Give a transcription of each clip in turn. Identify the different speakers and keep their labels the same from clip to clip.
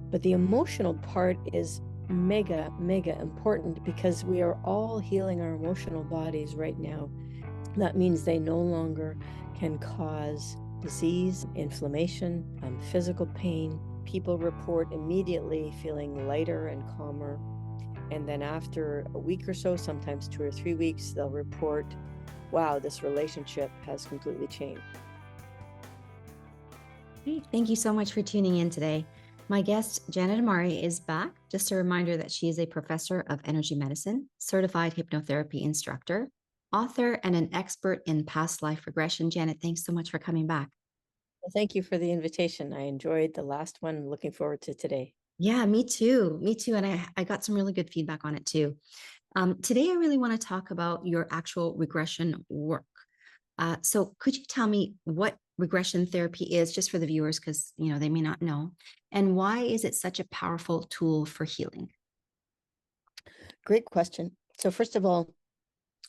Speaker 1: But the emotional part is mega, mega important because we are all healing our emotional bodies right now. That means they no longer can cause disease, inflammation, physical pain. People report immediately feeling lighter and calmer. And then after a week or so, sometimes 2 or 3 weeks, they'll report, wow, this relationship has completely changed.
Speaker 2: Hey, thank you so much for tuning in today. My guest, Janet Amare, is back. Just a reminder that she is a professor of energy medicine, certified hypnotherapy instructor, author, and an expert in past life regression. Janet, thanks so much for coming back.
Speaker 1: Well, thank you for the invitation. I enjoyed the last one. I'm looking forward to today.
Speaker 2: Yeah, me too. Me too. And I got some really good feedback on it too. Today, I really want to talk about your actual regression work. So could you tell me what regression therapy is, just for the viewers, because they may not know, and why is it such a powerful tool for healing?
Speaker 1: Great question. So first of all,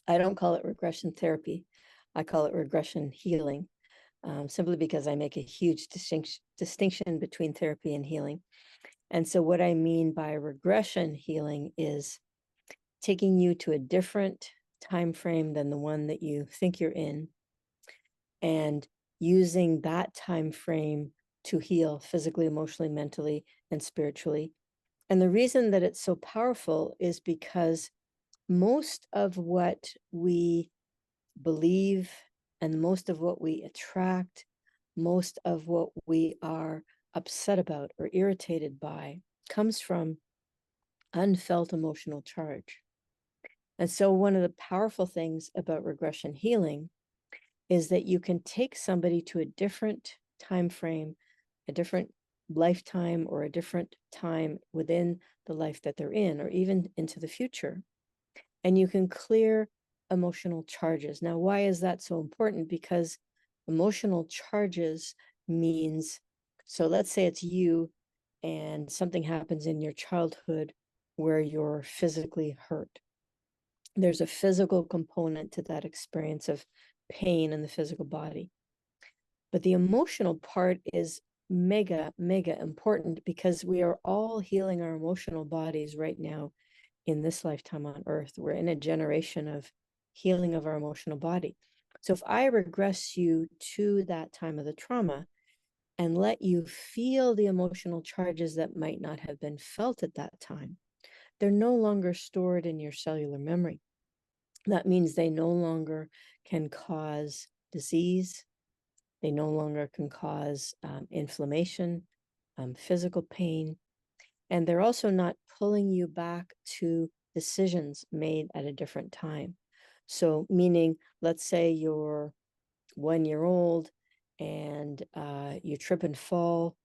Speaker 1: I don't call it regression therapy. I call it regression healing, simply because I make a huge distinction between therapy and healing. And so what I mean by regression healing is taking you to a different time frame than the one that you think you're in, and using that time frame to heal physically, emotionally, mentally, and spiritually. And the reason that it's so powerful is because most of what we believe and most of what we attract, most of what we are upset about or irritated by comes from unfelt emotional charge. And so one of the powerful things about regression healing is that you can take somebody to a different time frame, a different lifetime, or a different time within the life that they're in, or even into the future. And you can clear emotional charges. Now, why is that so important? Because emotional charges means, so let's say it's you and something happens in your childhood where you're physically hurt. There's a physical component to that experience of pain in the physical body. But the emotional part is mega, mega important because we are all healing our emotional bodies right now in this lifetime on Earth. We're in a generation of healing of our emotional body. So if I regress you to that time of the trauma and let you feel the emotional charges that might not have been felt at that time, they're no longer stored in your cellular memory. That means they no longer can cause disease. They no longer can cause inflammation, physical pain. And they're also not pulling you back to decisions made at a different time. So meaning, let's say you're 1 year old and you trip and fall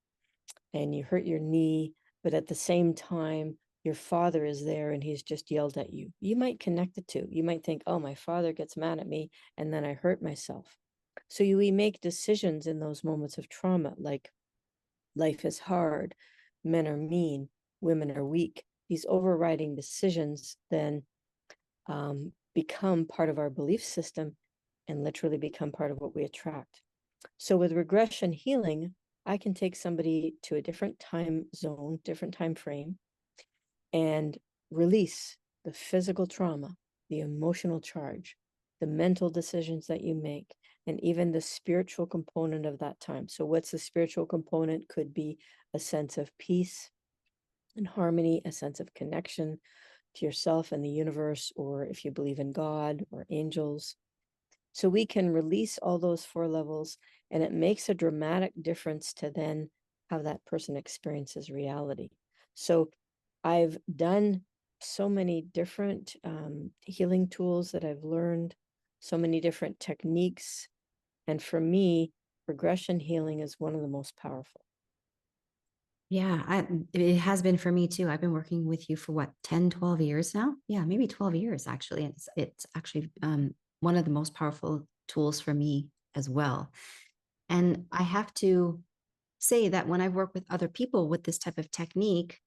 Speaker 1: and you hurt your knee, but at the same time, your father is there and he's just yelled at you. You might connect the two. You might think, oh, my father gets mad at me and then I hurt myself. So we make decisions in those moments of trauma, like life is hard, men are mean, women are weak. These overriding decisions then become part of our belief system and literally become part of what we attract. So with regression healing, I can take somebody to a different time zone, different time frame, and release the physical trauma, the emotional charge, the mental decisions that you make, and even the spiritual component of that time. So what's the spiritual component? Could be a sense of peace and harmony, a sense of connection to yourself and the universe, or if you believe in God or angels. So we can release all those 4 levels, and it makes a dramatic difference to then how that person experiences reality. So I've done so many different healing tools that I've learned, so many different techniques. And for me, regression healing is one of the most powerful.
Speaker 2: Yeah, it has been for me too. I've been working with you for what, 10, 12 years now? Yeah, maybe 12 years actually. It's actually one of the most powerful tools for me as well. And I have to say that when I work with other people with this type of technique,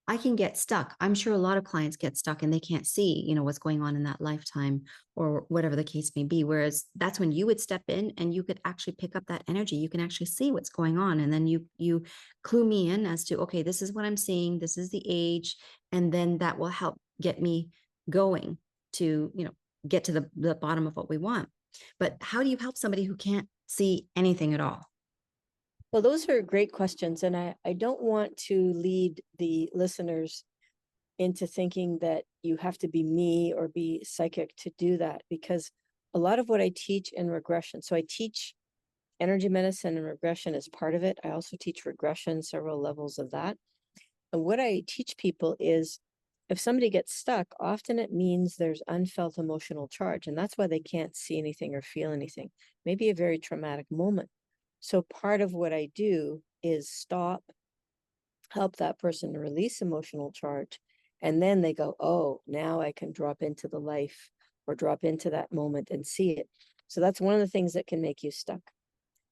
Speaker 2: I can get stuck. I'm sure a lot of clients get stuck and they can't see, what's going on in that lifetime or whatever the case may be. Whereas that's when you would step in and you could actually pick up that energy. You can actually see what's going on. And then you clue me in as to, okay, this is what I'm seeing. This is the age. And then that will help get me going to, get to the bottom of what we want. But how do you help somebody who can't see anything at all?
Speaker 1: Well, those are great questions. And I don't want to lead the listeners into thinking that you have to be me or be psychic to do that, because a lot of what I teach in regression, so I teach energy medicine and regression as part of it. I also teach regression, several levels of that. And what I teach people is if somebody gets stuck, often it means there's unfelt emotional charge. And that's why they can't see anything or feel anything, maybe a very traumatic moment. So part of what I do is stop, help that person release emotional charge. And then they go, oh, now I can drop into the life or drop into that moment and see it. So that's one of the things that can make you stuck.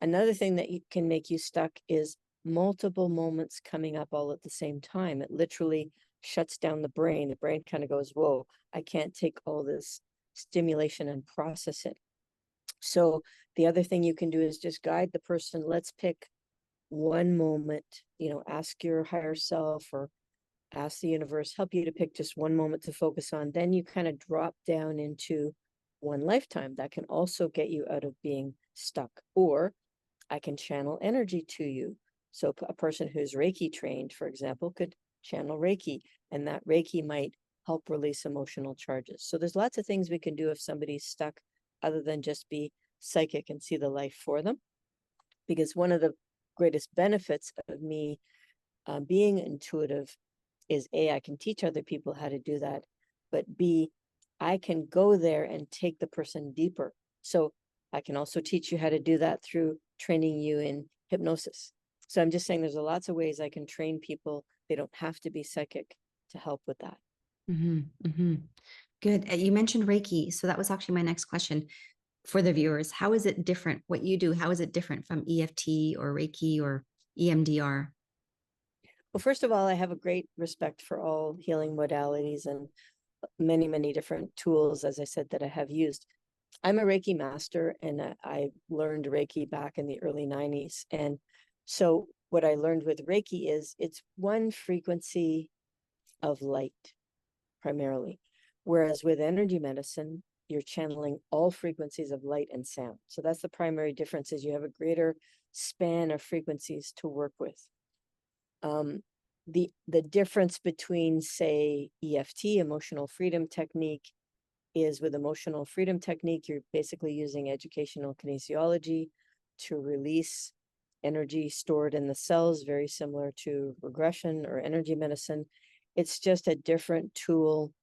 Speaker 1: Another thing that can make you stuck is multiple moments coming up all at the same time. It literally shuts down the brain. The brain kind of goes, whoa, I can't take all this stimulation and process it. So the other thing you can do is just guide the person. Let's pick one moment, ask your higher self or ask the universe, help you to pick just one moment to focus on. Then you kind of drop down into one lifetime. That can also get you out of being stuck. Or I can channel energy to you. So a person who's Reiki trained, for example, could channel Reiki, and that Reiki might help release emotional charges. So there's lots of things we can do if somebody's stuck other than just be psychic and see the life for them. Because one of the greatest benefits of me being intuitive is A, I can teach other people how to do that, but B, I can go there and take the person deeper. So I can also teach you how to do that through training you in hypnosis. So I'm just saying there's lots of ways I can train people. They don't have to be psychic to help with that.
Speaker 2: Good. You mentioned Reiki. So that was actually my next question for the viewers. How is it different? What you do, how is it different from EFT or Reiki or EMDR?
Speaker 1: Well, first of all, I have a great respect for all healing modalities and many, many different tools, as I said, that I have used. I'm a Reiki master, and I learned Reiki back in the early 90s. And so what I learned with Reiki is it's one frequency of light primarily. Whereas with energy medicine, you're channeling all frequencies of light and sound. So that's the primary difference, is you have a greater span of frequencies to work with. The difference between, say, EFT, emotional freedom technique, is with emotional freedom technique, you're basically using educational kinesiology to release energy stored in the cells, very similar to regression or energy medicine. It's just a different tool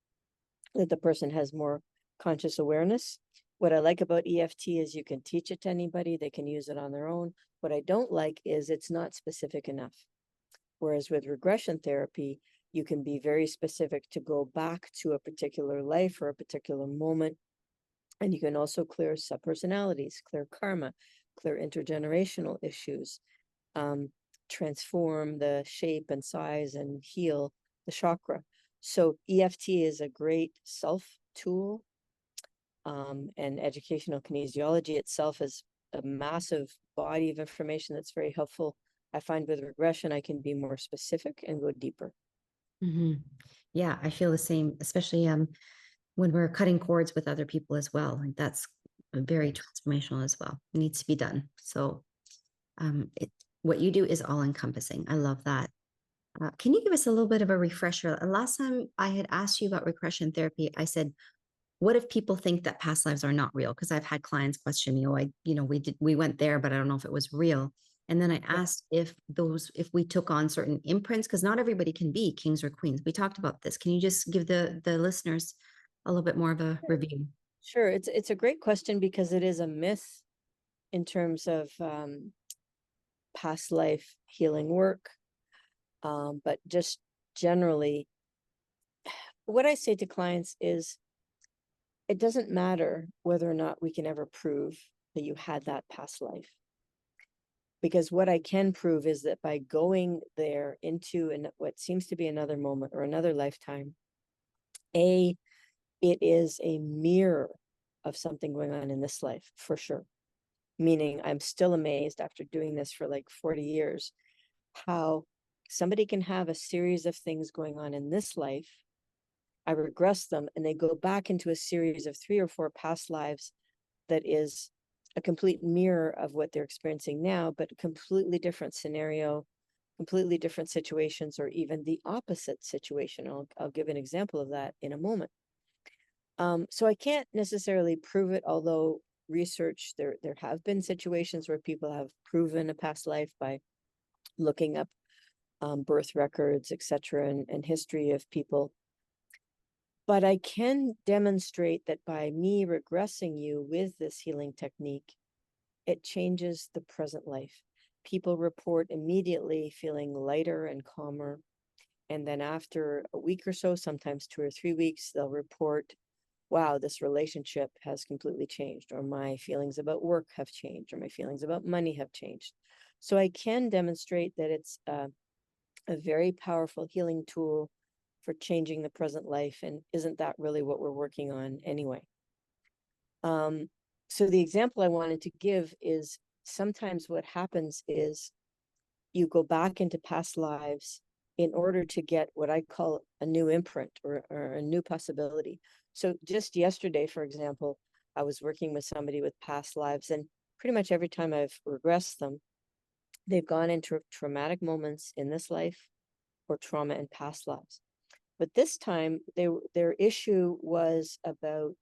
Speaker 1: that the person has more conscious awareness. What I like about EFT is you can teach it to anybody, they can use it on their own. What I don't like is it's not specific enough. Whereas with regression therapy, you can be very specific to go back to a particular life or a particular moment. And you can also clear subpersonalities, clear karma, clear intergenerational issues, transform the shape and size and heal the chakra. So EFT is a great self tool, and educational kinesiology itself is a massive body of information that's very helpful. I find with regression, I can be more specific and go deeper.
Speaker 2: Yeah, I feel the same, especially when we're cutting cords with other people as well. Like that's very transformational as well. It needs to be done. So what you do is all encompassing. I love that. Can you give us a little bit of a refresher? Last time I had asked you about regression therapy, I said, what if people think that past lives are not real? Because I've had clients question me, we went there, but I don't know if it was real. And then I asked if we took on certain imprints, because not everybody can be kings or queens. We talked about this. Can you just give the listeners a little bit more of a review?
Speaker 1: Sure, it's a great question because it is a myth in terms of past life healing work. But just generally, what I say to clients is it doesn't matter whether or not we can ever prove that you had that past life. Because what I can prove is that by going there into what seems to be another moment or another lifetime, it is a mirror of something going on in this life for sure. Meaning I'm still amazed after doing this for like 40 years, how somebody can have a series of things going on in this life. I regress them and they go back into a series of 3 or 4 past lives that is a complete mirror of what they're experiencing now, but a completely different scenario, completely different situations, or even the opposite situation. I'll give an example of that in a moment. So I can't necessarily prove it, although research, there have been situations where people have proven a past life by looking up birth records, etc., and history of people. But I can demonstrate that by me regressing you with this healing technique, it changes the present life. People report immediately feeling lighter and calmer. And then after a week or so, sometimes 2 or 3 weeks, they'll report, wow, this relationship has completely changed, or my feelings about work have changed, or my feelings about money have changed. So I can demonstrate that it's a very powerful healing tool for changing the present life. And isn't that really what we're working on anyway? So the example I wanted to give is sometimes what happens is you go back into past lives in order to get what I call a new imprint or a new possibility. So just yesterday, for example, I was working with somebody with past lives, and pretty much every time I've regressed them, they've gone into traumatic moments in this life or trauma in past lives. But this time, their issue was about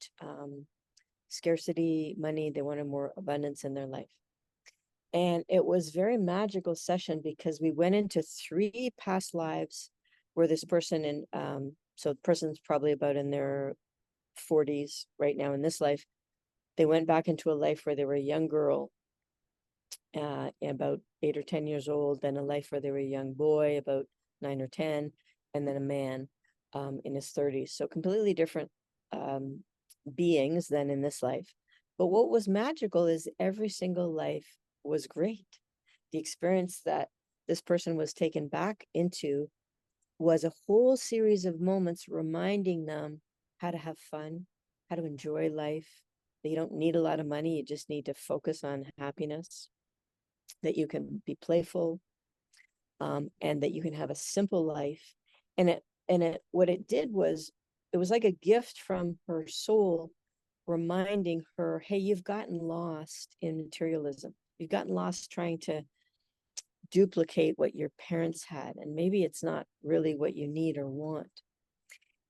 Speaker 1: scarcity, money. They wanted more abundance in their life. And it was very magical session because we went into 3 past lives where this person so the person's probably about in their 40s right now in this life. They went back into a life where they were a young girl, about 8 or 10 years old, then a life where they were a young boy, about 9 or 10, and then a man in his 30s. So completely different beings than in this life. But what was magical is every single life was great. The experience that this person was taken back into was a whole series of moments reminding them how to have fun, how to enjoy life, that you don't need a lot of money, you just need to focus on happiness, that you can be playful, and that you can have a simple life. And what it did was, it was like a gift from her soul reminding her, hey, you've gotten lost in materialism. You've gotten lost trying to duplicate what your parents had, and maybe it's not really what you need or want.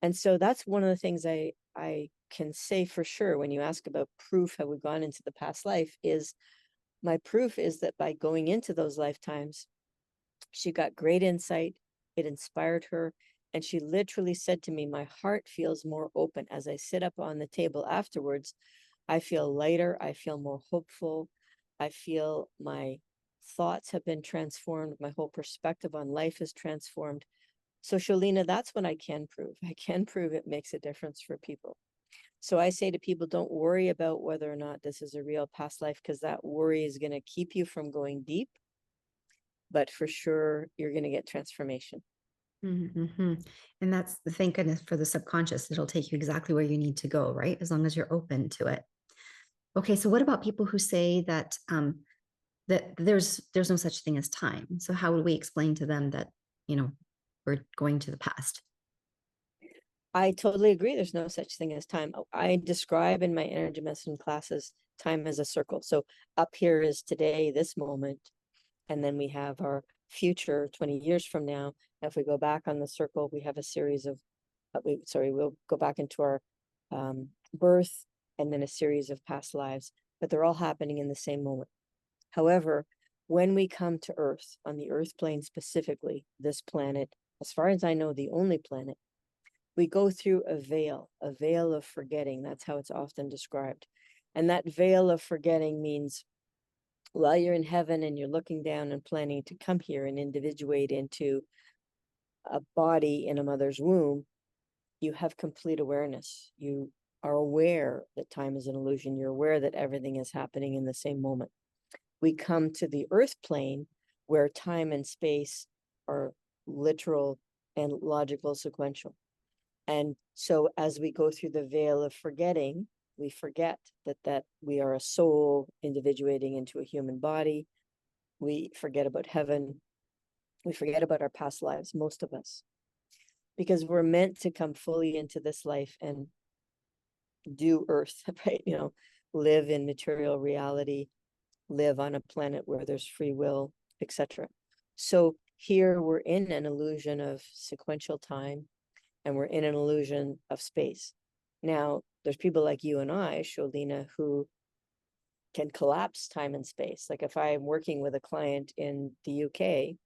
Speaker 1: And so that's one of the things I can say for sure when you ask about proof, have we gone into the past life, is my proof is that by going into those lifetimes, she got great insight, it inspired her, and she literally said to me, my heart feels more open. As I sit up on the table afterwards, I feel lighter, I feel more hopeful, I feel my thoughts have been transformed, my whole perspective on life is transformed. So Shalina, that's what I can prove. I can prove it makes a difference for people. So I say to people, don't worry about whether or not this is a real past life, because that worry is going to keep you from going deep. But for sure, you're going to get transformation.
Speaker 2: Mm-hmm. And that's the thank goodness for the subconscious. It'll take you exactly where you need to go, right? As long as you're open to it. Okay, so what about people who say that that there's no such thing as time? So how would we explain to them that, you know, we're going to the past?
Speaker 1: I totally agree. There's no such thing as time. I describe in my energy medicine classes time as a circle. So up here is today, this moment, and then we have our future 20 years from now. If we go back on the circle, we have a series of, we'll go back into our birth and then a series of past lives, but they're all happening in the same moment. However, when we come to Earth, on the Earth plane specifically, this planet, as far as I know, the only planet, we go through a veil of forgetting. That's how it's often described. And that veil of forgetting means while you're in heaven and you're looking down and planning to come here and individuate into a body in a mother's womb, you have complete awareness. You are aware that time is an illusion. You're aware that everything is happening in the same moment. we come to the earth plane where time and space are literal and logical sequential. And so as we go through the veil of forgetting, we forget that we are a soul individuating into a human body. We forget about heaven. We forget about our past lives, most of us, because we're meant to come fully into this life and do earth, right? Live in material reality, live on a planet where there's free will, etc. So here we're in an illusion of sequential time, and we're in an illusion of space. Now, there's people like you and I, Sholina, who can collapse time and space. Like if I'm working with a client in the UK,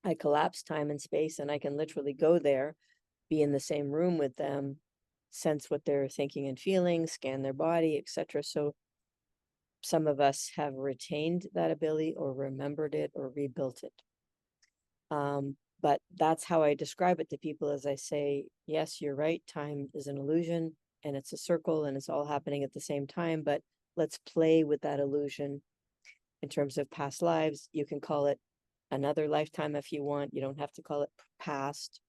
Speaker 1: I collapse time and space, and I can literally go there, be in the same room with them, sense what they're thinking and feeling, scan their body, etc. So some of us have retained that ability or remembered it or rebuilt it. But that's how I describe it to people, as I say, yes, you're right, time is an illusion and it's a circle and it's all happening at the same time, but let's play with that illusion in terms of past lives. You can call it another lifetime if you want. You don't have to call it past,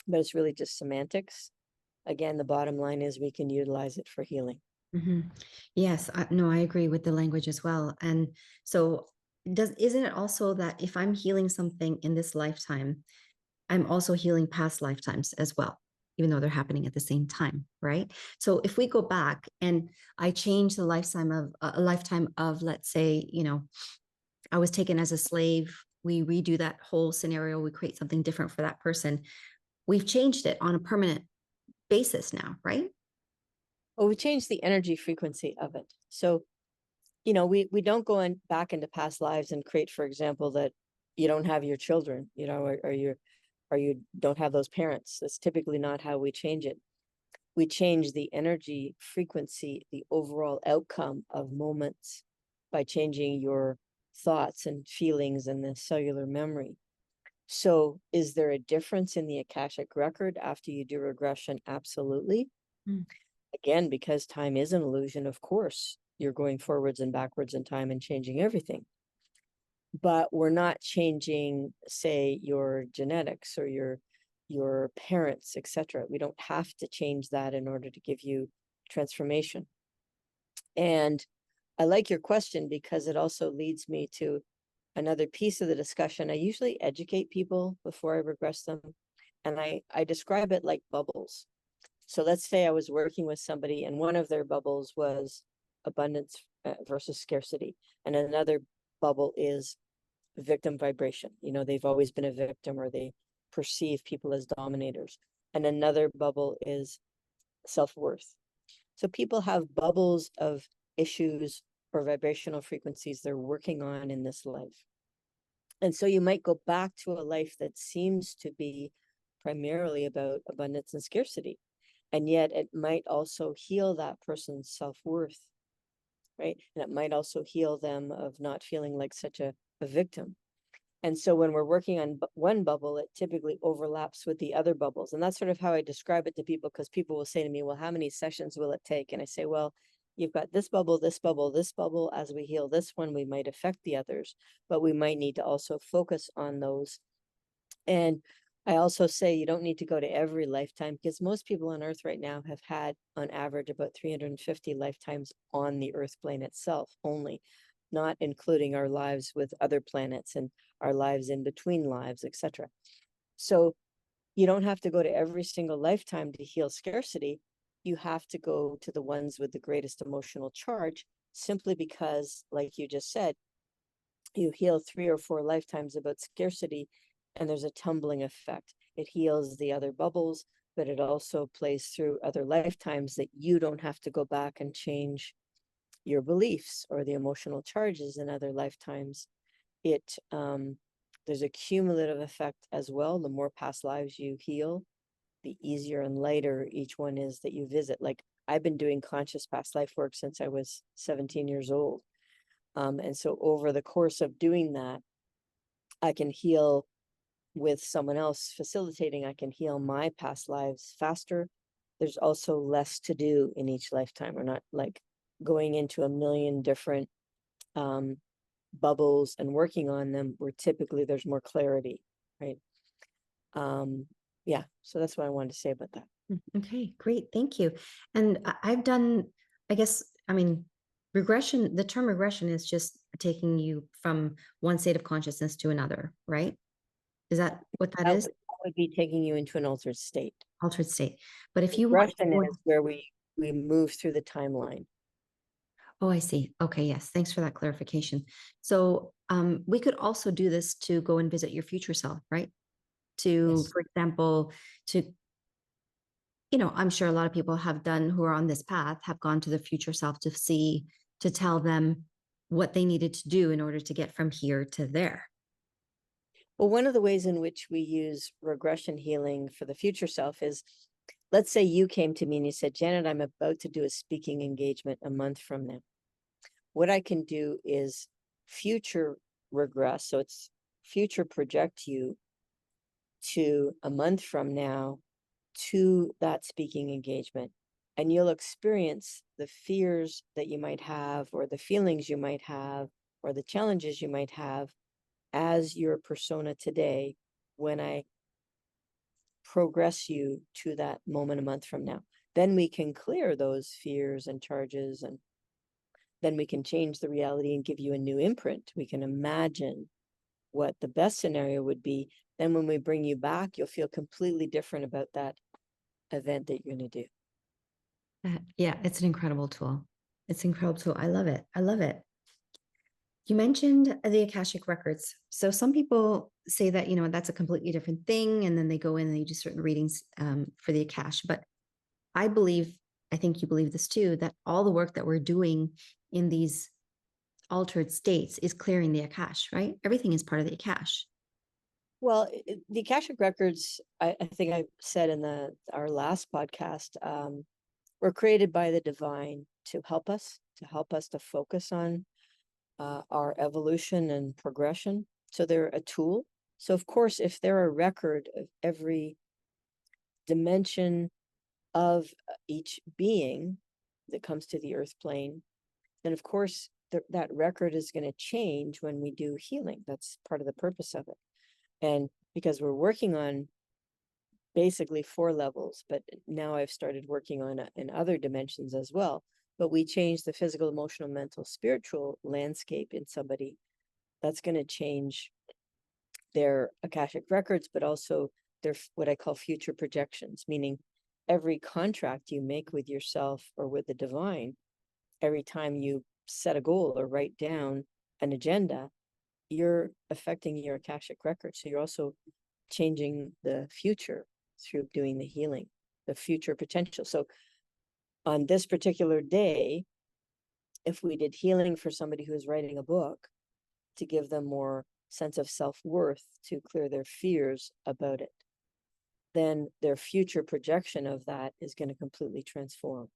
Speaker 1: but it's really just semantics. Again, the bottom line is we can utilize it for healing.
Speaker 2: Yes, no, I agree with the language as well. And so isn't it also that if I'm healing something in this lifetime, I'm also healing past lifetimes as well, even though they're happening at the same time, right? So if we go back and I change the lifetime of a lifetime of, let's say, I was taken as a slave, we redo that whole scenario, we create something different for that person. We've changed it on a permanent basis now, right?
Speaker 1: Well, we change the energy frequency of it. So, we don't go back into past lives and create, for example, that you don't have your children, or you don't have those parents. That's typically not how we change it. We change the energy frequency, the overall outcome of moments, by changing your thoughts and feelings and the cellular memory. So is there a difference in the Akashic record after you do regression? Absolutely. Again, because time is an illusion, of course, you're going forwards and backwards in time and changing everything. But we're not changing, say, your genetics or your parents, etc. We don't have to change that in order to give you transformation. And I like your question because it also leads me to another piece of the discussion. I usually educate people before I regress them, and I describe it like bubbles. So let's say I was working with somebody and one of their bubbles was abundance versus scarcity, and another bubble is victim vibration. They've always been a victim, or they perceive people as dominators. And another bubble is self-worth. So people have bubbles of issues or vibrational frequencies they're working on in this life. And so you might go back to a life that seems to be primarily about abundance and scarcity. And yet it might also heal that person's self-worth, right? And it might also heal them of not feeling like such a victim. And so when we're working on one bubble, it typically overlaps with the other bubbles. And that's sort of how I describe it to people, because people will say to me, well, how many sessions will it take? And I say, well, you've got this bubble, this bubble, this bubble. As we heal this one, we might affect the others, but we might need to also focus on those. And I also say you don't need to go to every lifetime, because most people on Earth right now have had, on average, about 350 lifetimes on the Earth plane itself only, not including our lives with other planets and our lives in between lives, etc. So you don't have to go to every single lifetime to heal scarcity. You have to go to the ones with the greatest emotional charge, simply because, like you just said, you heal 3 or 4 lifetimes about scarcity, and there's a tumbling effect. It heals the other bubbles, but it also plays through other lifetimes that you don't have to go back and change your beliefs or the emotional charges in other lifetimes. There's a cumulative effect as well. The more past lives you heal, the easier and lighter each one is that you visit. Like, I've been doing conscious past life work since I was 17 years old. And so over the course of doing that, I can heal with someone else facilitating. I can heal my past lives faster. There's also less to do in each lifetime. We're not like going into a million different bubbles and working on them where typically there's more clarity, right? Yeah, so that's what I wanted to say about that.
Speaker 2: Okay, great. Thank you. And I've done, I guess, I mean, regression, the term regression is just taking you from one state of consciousness to another, right? Is that what that is?
Speaker 1: That would be taking you into an altered state.
Speaker 2: Altered state. But if you want
Speaker 1: Regression
Speaker 2: to,
Speaker 1: is where we move through the timeline.
Speaker 2: oh, I see. Okay, yes. Thanks for that clarification. So we could also do this to go and visit your future self, right? To,
Speaker 1: Yes.
Speaker 2: for example, to, I'm sure a lot of people have done who are on this path have gone to the future self to see, to tell them what they needed to do in order to get from here to there.
Speaker 1: Well, one of the ways in which we use regression healing for the future self is, let's say you came to me and you said, Janet, I'm about to do a speaking engagement a month from now. What I can do is future regress. So it's future project you to a month from now to that speaking engagement. And you'll experience the fears that you might have, or the feelings you might have, or the challenges you might have as your persona today when I progress you to that moment a month from now. Then we can clear those fears and charges, and then we can change the reality and give you a new imprint. We can imagine what the best scenario would be. Then when we bring you back, you'll feel completely different about that event that you're going to do.
Speaker 2: Yeah, it's an incredible tool. It's an incredible tool. I love it. I love it. You mentioned the Akashic records. So some people say that, that's a completely different thing. And then they go in and they do certain readings for the Akash. But I believe, I think you believe this too, that all the work that we're doing in these altered states is clearing the Akash, right? Everything is part of the Akash.
Speaker 1: Well, the Akashic records, I think I said in our last podcast, were created by the divine to help us to focus on our evolution and progression. So they're a tool. So of course, if they're a record of every dimension of each being that comes to the earth plane, then of course that record is going to change when we do healing. That's part of the purpose of it. And because we're working on basically 4 levels, but now I've started working on in other dimensions as well. But we change the physical, emotional, mental, spiritual landscape in somebody. That's going to change their Akashic records, but also their what I call future projections, meaning every contract you make with yourself or with the divine, every time you set a goal or write down an agenda, you're affecting your Akashic record. So you're also changing the future through doing the healing, the future potential. So on this particular day, if we did healing for somebody who's writing a book to give them more sense of self-worth, to clear their fears about it, then their future projection of that is going to completely transform.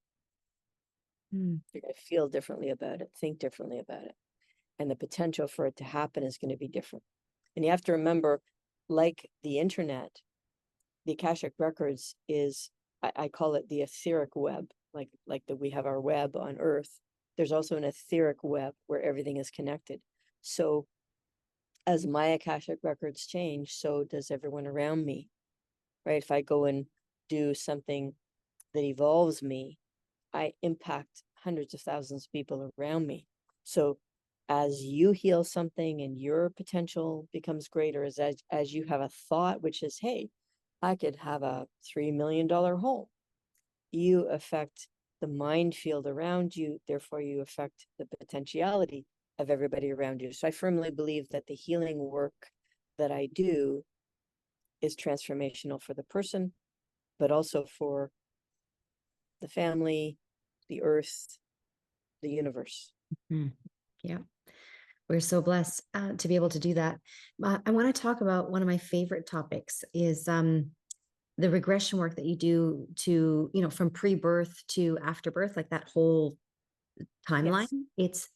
Speaker 1: They're going to feel differently about it, think differently about it. And the potential for it to happen is going to be different. And you have to remember, like the internet, the Akashic records is, I call it the etheric web, like that we have our web on Earth. There's also an etheric web where everything is connected. So as my Akashic records change, so does everyone around me, right? If I go and do something that evolves me, I impact hundreds of thousands of people around me. So as you heal something and your potential becomes greater, as you have a thought, which is, hey, I could have a $3 million home, you affect the mind field around you, therefore you affect the potentiality of everybody around you. So I firmly believe that the healing work that I do is transformational for the person, but also for the family, the earth, the universe.
Speaker 2: Yeah. We're so blessed to be able to do that. I want to talk about one of my favorite topics is the regression work that you do to, from pre-birth to after birth, like that whole timeline.
Speaker 1: Yes.
Speaker 2: It's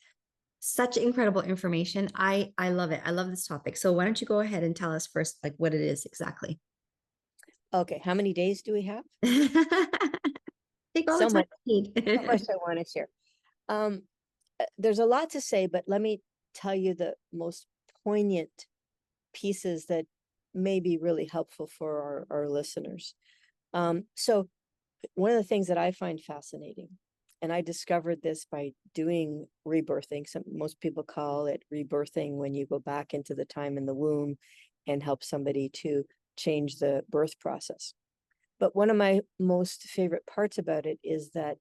Speaker 2: such incredible information. I love it. I love this topic. So why don't you go ahead and tell us first, like what it is exactly?
Speaker 1: Okay. How many days do we have?
Speaker 2: Take all the
Speaker 1: So
Speaker 2: time
Speaker 1: much,
Speaker 2: you
Speaker 1: so much
Speaker 2: need.
Speaker 1: I want to share. There's a lot to say, but let me tell you the most poignant pieces that may be really helpful for our listeners. So one of the things that I find fascinating, and I discovered this by doing rebirthing. Most people call it rebirthing when you go back into the time in the womb and help somebody to change the birth process. But one of my most favorite parts about it is that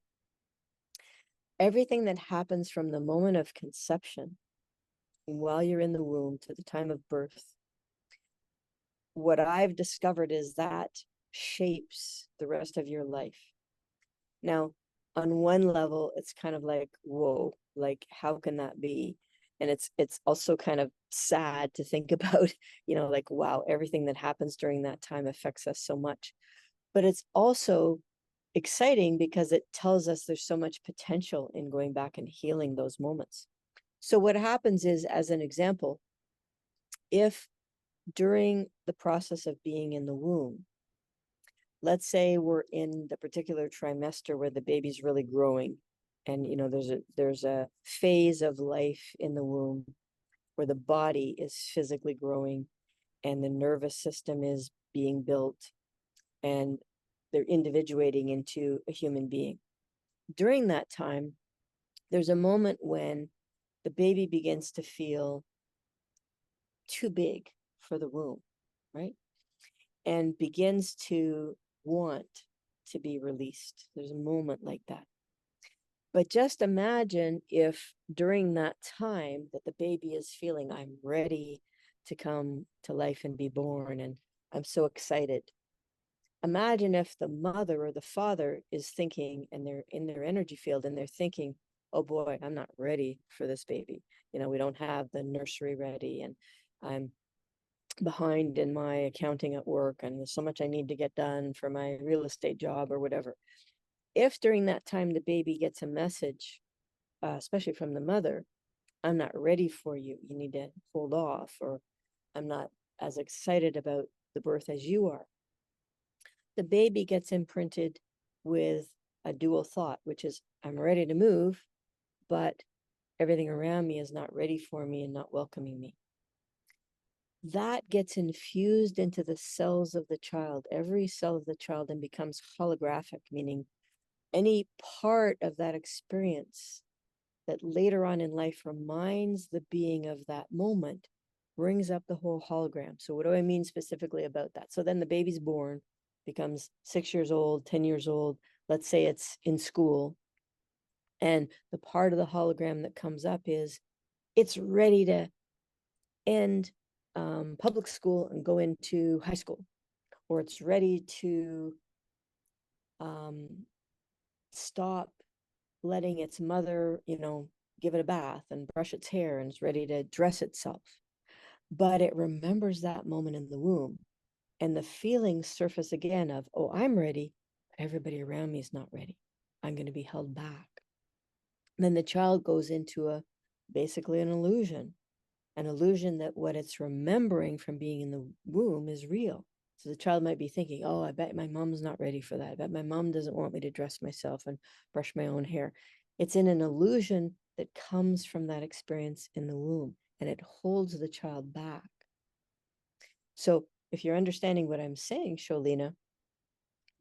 Speaker 1: everything that happens from the moment of conception while you're in the womb to the time of birth, what I've discovered is that shapes the rest of your life. Now, on one level, it's kind of like, whoa, like, how can that be? And it's also kind of sad to think about, like, wow, everything that happens during that time affects us so much. But it's also exciting because it tells us there's so much potential in going back and healing those moments. So what happens is, as an example, if during the process of being in the womb, let's say we're in the particular trimester where the baby's really growing, and there's a phase of life in the womb where the body is physically growing and the nervous system is being built and they're individuating into a human being. During that time, there's a moment when the baby begins to feel too big for the womb, right? And begins to want to be released. There's a moment like that. But just imagine if during that time that the baby is feeling, I'm ready to come to life and be born, and I'm so excited. Imagine if the mother or the father is thinking, and they're in their energy field and they're thinking, oh boy, I'm not ready for this baby. We don't have the nursery ready, and I'm behind in my accounting at work, and there's so much I need to get done for my real estate job or whatever. If during that time the baby gets a message, especially from the mother, I'm not ready for you, you need to hold off, or I'm not as excited about the birth as you are, the baby gets imprinted with a dual thought, which is, I'm ready to move, but everything around me is not ready for me and not welcoming me. That gets infused into the cells of the child, every cell of the child, and becomes holographic, meaning any part of that experience that later on in life reminds the being of that moment brings up the whole hologram. So what do I mean specifically about that? So then the baby's born, becomes 6 years old, 10 years old. Let's say it's in school. And the part of the hologram that comes up is it's ready to end public school and go into high school, or it's ready to stop letting its mother, give it a bath and brush its hair, and it's ready to dress itself. But it remembers that moment in the womb, and the feelings surface again of, oh, I'm ready, but everybody around me is not ready. I'm going to be held back. And then the child goes into basically an illusion that what it's remembering from being in the womb is real. So the child might be thinking, oh, I bet my mom's not ready for that. I bet my mom doesn't want me to dress myself and brush my own hair. It's in an illusion that comes from that experience in the womb, and it holds the child back. So if you're understanding what I'm saying, Sholina,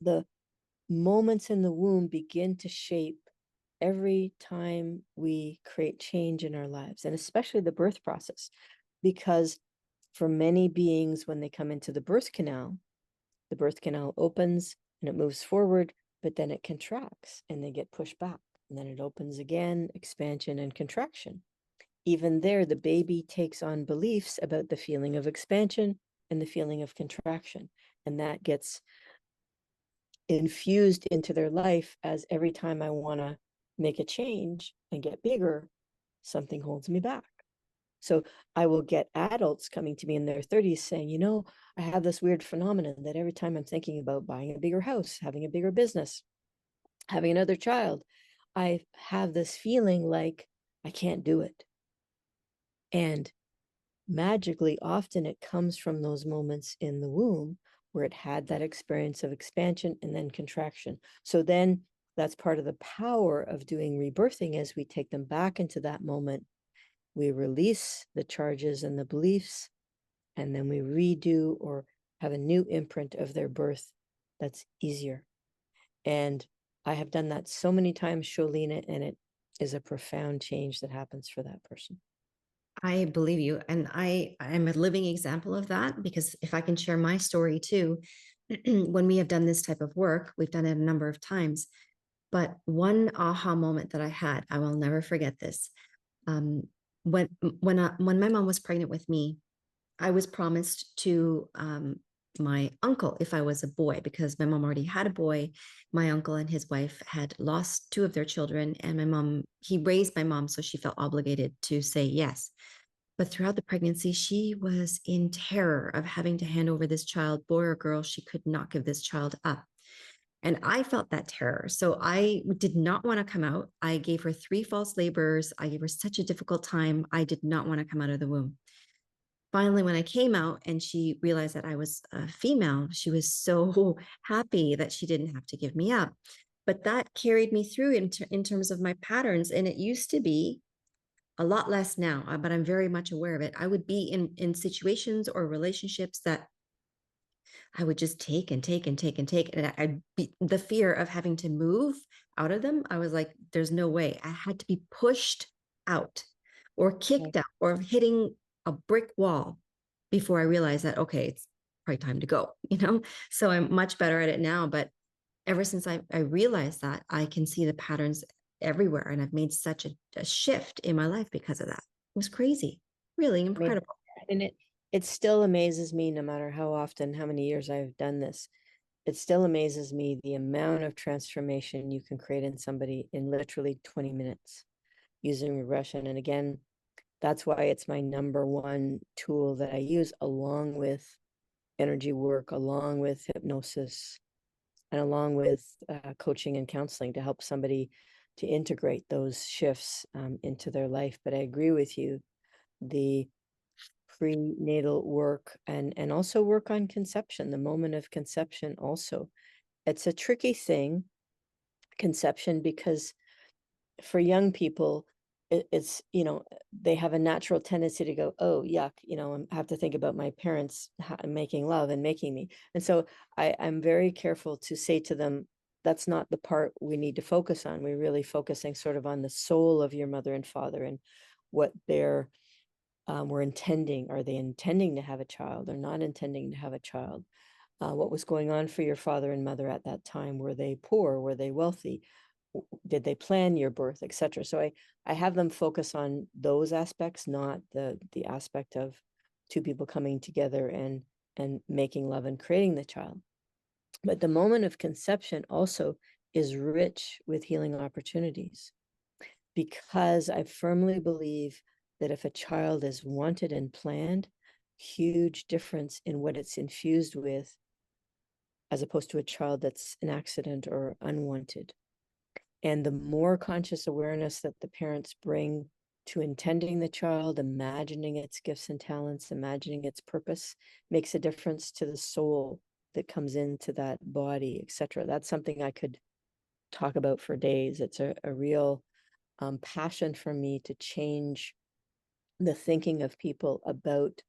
Speaker 1: the moments in the womb begin to shape every time we create change in our lives, and especially the birth process, because for many beings, when they come into the birth canal opens and it moves forward, but then it contracts and they get pushed back, and then it opens again, expansion and contraction. Even there, the baby takes on beliefs about the feeling of expansion and the feeling of contraction, and that gets infused into their life as every time I want to make a change and get bigger, something holds me back. So I will get adults coming to me in their 30s saying, I have this weird phenomenon that every time I'm thinking about buying a bigger house, having a bigger business, having another child, I have this feeling like I can't do it. And magically, often it comes from those moments in the womb where it had that experience of expansion and then contraction. So then that's part of the power of doing rebirthing, as we take them back into that moment we release the charges and the beliefs, and then we redo or have a new imprint of their birth that's easier. And I have done that so many times, Sholina, and it is a profound change that happens for that person.
Speaker 2: I believe you. And I am a living example of that, because if I can share my story too, when we have done this type of work, we've done it a number of times. But one aha moment that I had, I will never forget this. Um, when my mom was pregnant with me, I was promised to my uncle if I was a boy, because my mom already had a boy. My uncle and his wife had lost two of their children, and he raised my mom, so she felt obligated to say yes. But throughout the pregnancy, she was in terror of having to hand over this child, boy or girl. She could not give this child up. And I felt that terror. So I did not want to come out. I gave her 3 false labors. I gave her such a difficult time. I did not want to come out of the womb. Finally, when I came out and she realized that I was a female, she was so happy that she didn't have to give me up. But that carried me through in terms of my patterns. And it used to be a lot less now, but I'm very much aware of it. I would be in situations or relationships that I would just take and take and take and take. And I'd be the fear of having to move out of them. I was like, there's no way. I had to be pushed out or kicked out or hitting a brick wall before I realized that, okay, it's probably time to go, you know? So I'm much better at it now. But ever since I realized that, I can see the patterns everywhere. And I've made such a shift in my life because of that. It was crazy, really
Speaker 1: I mean,
Speaker 2: incredible.
Speaker 1: and it still amazes me, no matter how often, how many years I've done this, it still amazes me the amount of transformation you can create in somebody in literally 20 minutes using regression. And again, that's why it's my number one tool that I use, along with energy work, along with hypnosis, and along with coaching and counseling to help somebody to integrate those shifts into their life. But I agree with you, the prenatal work and also work on conception, the moment of conception also. It's a tricky thing, conception, because for young people, it's, they have a natural tendency to go, oh, yuck, I have to think about my parents making love and making me. And so I'm very careful to say to them, that's not the part we need to focus on. We're really focusing sort of on the soul of your mother and father and what they're were intending. Are they intending to have a child or not intending to have a child? What was going on for your father and mother at that time? Were they poor? Were they wealthy? Did they plan your birth, etc.? So I have them focus on those aspects, not the aspect of two people coming together and making love and creating the child. But the moment of conception also is rich with healing opportunities, because I firmly believe that if a child is wanted and planned, huge difference in what it's infused with, as opposed to a child that's an accident or unwanted. And the more conscious awareness that the parents bring to intending the child, imagining its gifts and talents, imagining its purpose, makes a difference to the soul that comes into that body, etc. That's something I could talk about for days. It's a real passion for me to change the thinking of people about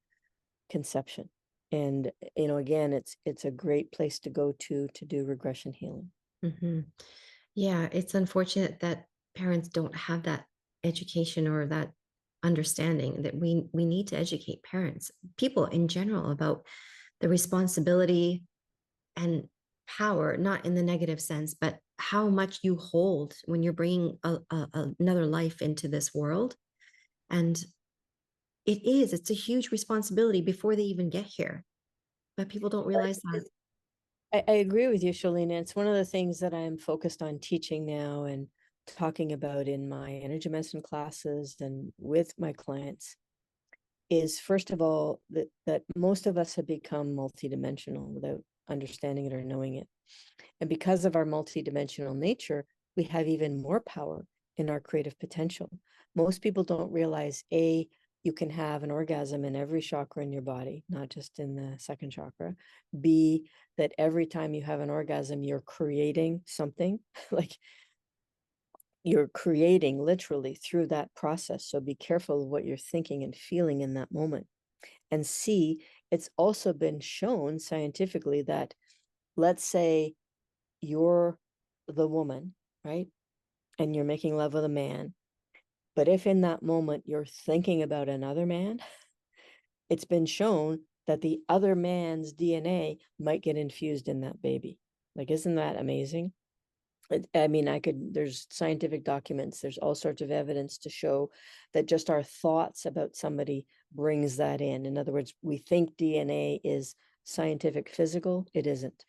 Speaker 1: conception. And again, it's a great place to go to do regression healing.
Speaker 2: Hmm. Yeah, it's unfortunate that parents don't have that education or that understanding that we need to educate parents, people in general, about the responsibility and power, not in the negative sense, but how much you hold when you're bringing another life into this world. And it's a huge responsibility before they even get here. But people don't realize that.
Speaker 1: I agree with you, Shalina. It's one of the things that I'm focused on teaching now and talking about in my energy medicine classes and with my clients, is first of all that most of us have become multidimensional without understanding it or knowing it. And because of our multidimensional nature, we have even more power in our creative potential. Most people don't realize, A, you can have an orgasm in every chakra in your body, not just in the second chakra. B, that every time you have an orgasm, you're creating something. Like you're creating literally through that process. So be careful of what you're thinking and feeling in that moment. And C, it's also been shown scientifically that, let's say you're the woman, right? And you're making love with a man. But if in that moment you're thinking about another man, it's been shown that the other man's DNA might get infused in that baby. Like, isn't that amazing? I mean, there's scientific documents, there's all sorts of evidence to show that just our thoughts about somebody brings that in. In other words, we think DNA is scientific physical. It isn't.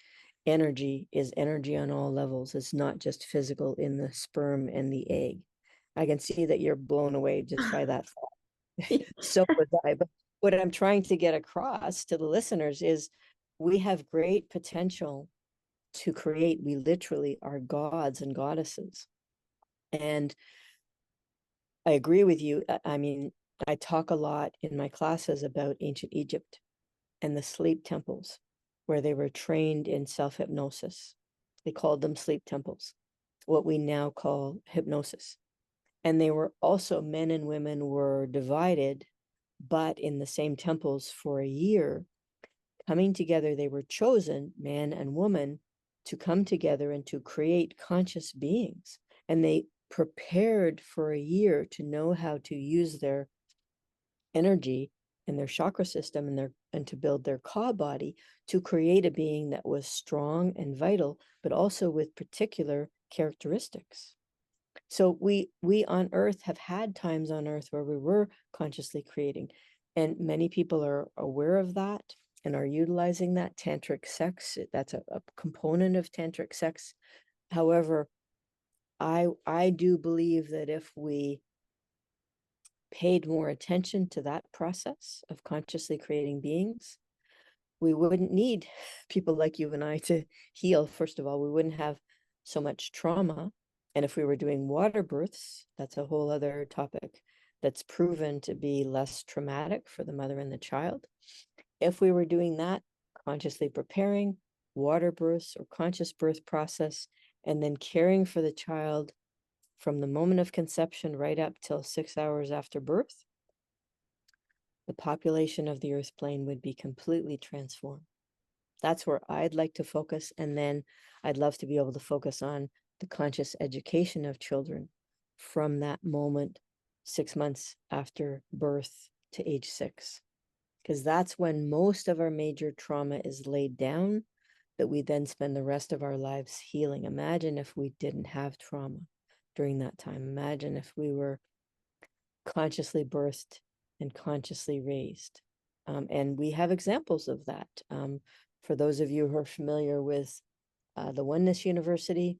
Speaker 1: Energy is energy on all levels. It's not just physical in the sperm and the egg. I can see that you're blown away just by that thought. So was I. But what I'm trying to get across to the listeners is we have great potential to create. We literally are gods and goddesses. And I agree with you. I mean, I talk a lot in my classes about ancient Egypt and the sleep temples where they were trained in self-hypnosis. They called them sleep temples, what we now call hypnosis. And they were also, men and women were divided, but in the same temples for a year, coming together. They were chosen, man and woman, to come together and to create conscious beings. And they prepared for a year to know how to use their energy and their chakra system and to build their ka body to create a being that was strong and vital, but also with particular characteristics. So we on Earth have had times on Earth where we were consciously creating, and many people are aware of that and are utilizing that. Tantric sex, that's a component of tantric sex. However, I do believe that if we paid more attention to that process of consciously creating beings, we wouldn't need people like you and I to heal. First of all, we wouldn't have so much trauma. And if we were doing water births, that's a whole other topic that's proven to be less traumatic for the mother and the child. If we were doing that, consciously preparing water births or conscious birth process, and then caring for the child from the moment of conception right up till 6 hours after birth, the population of the earth plane would be completely transformed. That's where I'd like to focus. And then I'd love to be able to focus on the conscious education of children from that moment, 6 months after birth to age 6, because that's when most of our major trauma is laid down, that we then spend the rest of our lives healing. Imagine if we didn't have trauma during that time. Imagine if we were consciously birthed and consciously raised. And we have examples of that. For those of you who are familiar with the Oneness University,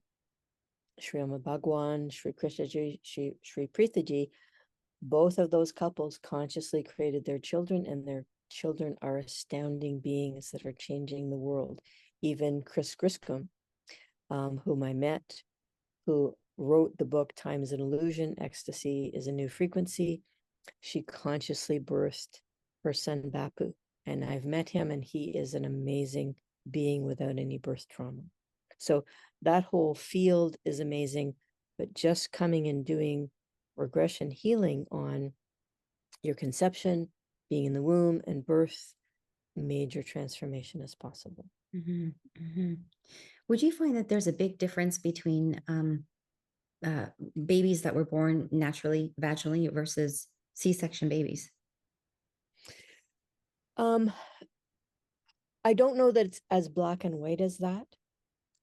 Speaker 1: Sri Amma Bhagwan, Sri Krishnaji, Sri Preethaji, both of those couples consciously created their children, and their children are astounding beings that are changing the world. Even Chris Griscom, whom I met, who wrote the book Time is an Illusion, Ecstasy is a New Frequency, she consciously birthed her son Bapu. And I've met him, and he is an amazing being without any birth trauma. So that whole field is amazing, but just coming and doing regression healing on your conception, being in the womb, and birth, major transformation is possible.
Speaker 2: Mm-hmm, mm-hmm. Would you find that there's a big difference between babies that were born naturally, vaginally, versus C-section babies?
Speaker 1: I don't know that it's as black and white as that,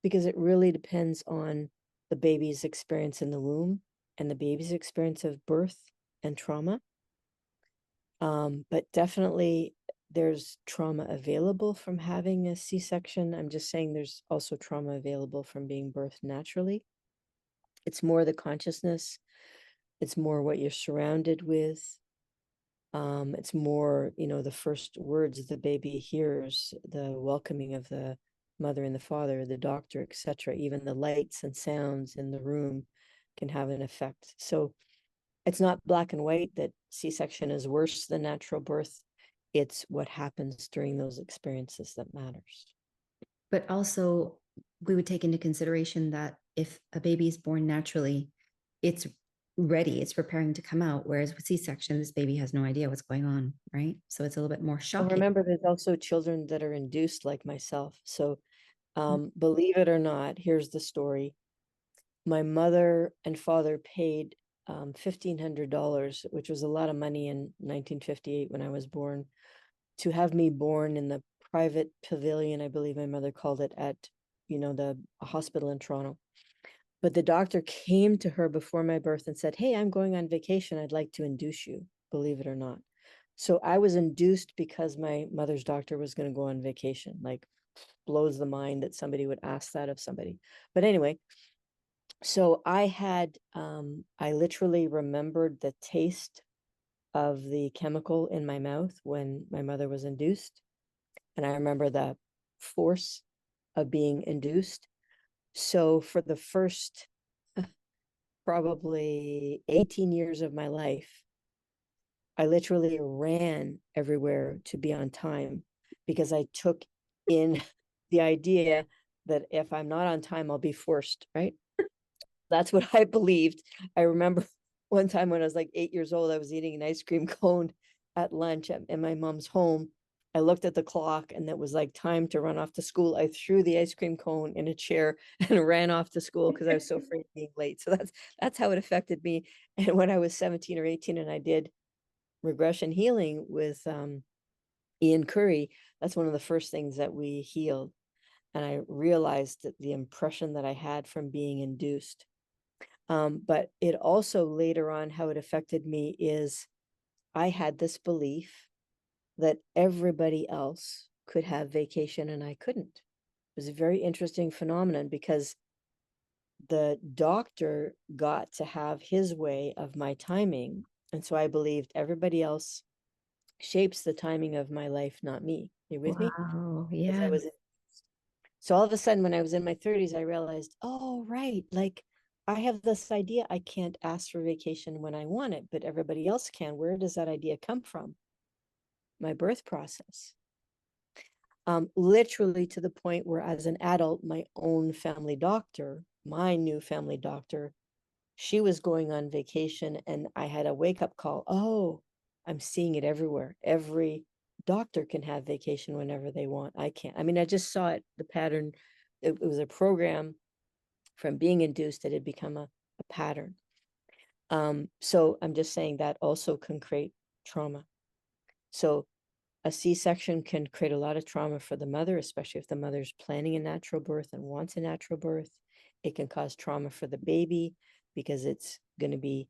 Speaker 1: because it really depends on the baby's experience in the womb and the baby's experience of birth and trauma. But definitely there's trauma available from having a C-section. I'm just saying there's also trauma available from being birthed naturally. It's more the consciousness. It's more what you're surrounded with. It's more, the first words the baby hears, the welcoming of the mother and the father, the doctor, etc. Even the lights and sounds in the room can have an effect. So it's not black and white that C-section is worse than natural birth. It's what happens during those experiences that matters.
Speaker 2: But also, we would take into consideration that if a baby is born naturally, it's ready, it's preparing to come out. Whereas with C-section, this baby has no idea what's going on, right? So it's a little bit more
Speaker 1: And
Speaker 2: shocking.
Speaker 1: remember, there's also children that are induced like myself. So
Speaker 2: Mm.
Speaker 1: believe it or not, here's the story. My mother and father paid $1,500, which was a lot of money in 1958 when I was born, to have me born in the private pavilion, I believe my mother called it, at, the hospital in Toronto. But the doctor came to her before my birth and said, "Hey, I'm going on vacation. I'd like to induce you," believe it or not. So I was induced because my mother's doctor was going to go on vacation. Like, blows the mind that somebody would ask that of somebody. But anyway, so I literally remembered the taste of the chemical in my mouth when my mother was induced. And I remember the force of being induced. So for the first probably 18 years of my life, I literally ran everywhere to be on time because I took in the idea that if I'm not on time, I'll be forced, right? That's what I believed. I remember one time when I was like 8 years old, I was eating an ice cream cone at lunch in my mom's home. I looked at the clock and it was like time to run off to school. I threw the ice cream cone in a chair and ran off to school because I was so afraid of being late. So that's how it affected me. And when I was 17 or 18 and I did regression healing with Ian Curry, that's one of the first things that we healed. And I realized that the impression that I had from being induced. But it also later on, how it affected me is I had this belief that everybody else could have vacation and I couldn't. It was a very interesting phenomenon because the doctor got to have his way of my timing. And so I believed everybody else shapes the timing of my life, not me. You with me?
Speaker 2: Wow.
Speaker 1: Because I
Speaker 2: Yeah.
Speaker 1: was So all of a sudden, when I was in my 30s, I realized, oh, right, like I have this idea I can't ask for vacation when I want it, but everybody else can. Where does that idea come from? My birth process. Literally to the point where, as an adult, my own family doctor, my new family doctor, she was going on vacation and I had a wake up call. Oh, I'm seeing it everywhere. Every doctor can have vacation whenever they want. I can't. I mean, I just saw it, the pattern. It was a program from being induced that had become a pattern. So I'm just saying that also can create trauma. So a C-section can create a lot of trauma for the mother, especially if the mother's planning a natural birth and wants a natural birth. It can cause trauma for the baby because it's going to be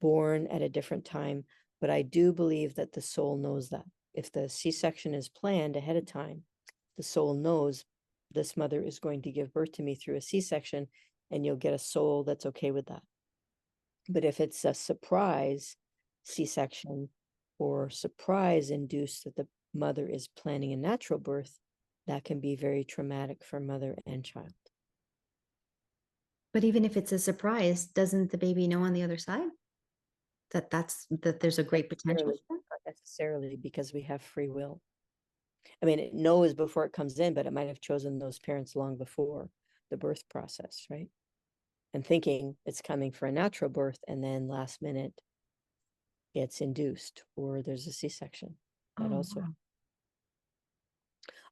Speaker 1: born at a different time. But I do believe that the soul knows that. If the C-section is planned ahead of time, the soul knows this mother is going to give birth to me through a C-section, and you'll get a soul that's okay with that. But if it's a surprise C-section or surprise induced that the mother is planning a natural birth, that can be very traumatic for mother and child.
Speaker 2: But even if it's a surprise, doesn't the baby know on the other side that there's a great potential for that?
Speaker 1: Not necessarily, because we have free will. I mean, it knows before it comes in, but it might have chosen those parents long before the birth process, right? And thinking it's coming for a natural birth, and then last minute it's induced or there's a C-section. That
Speaker 2: Oh,
Speaker 1: also.
Speaker 2: wow.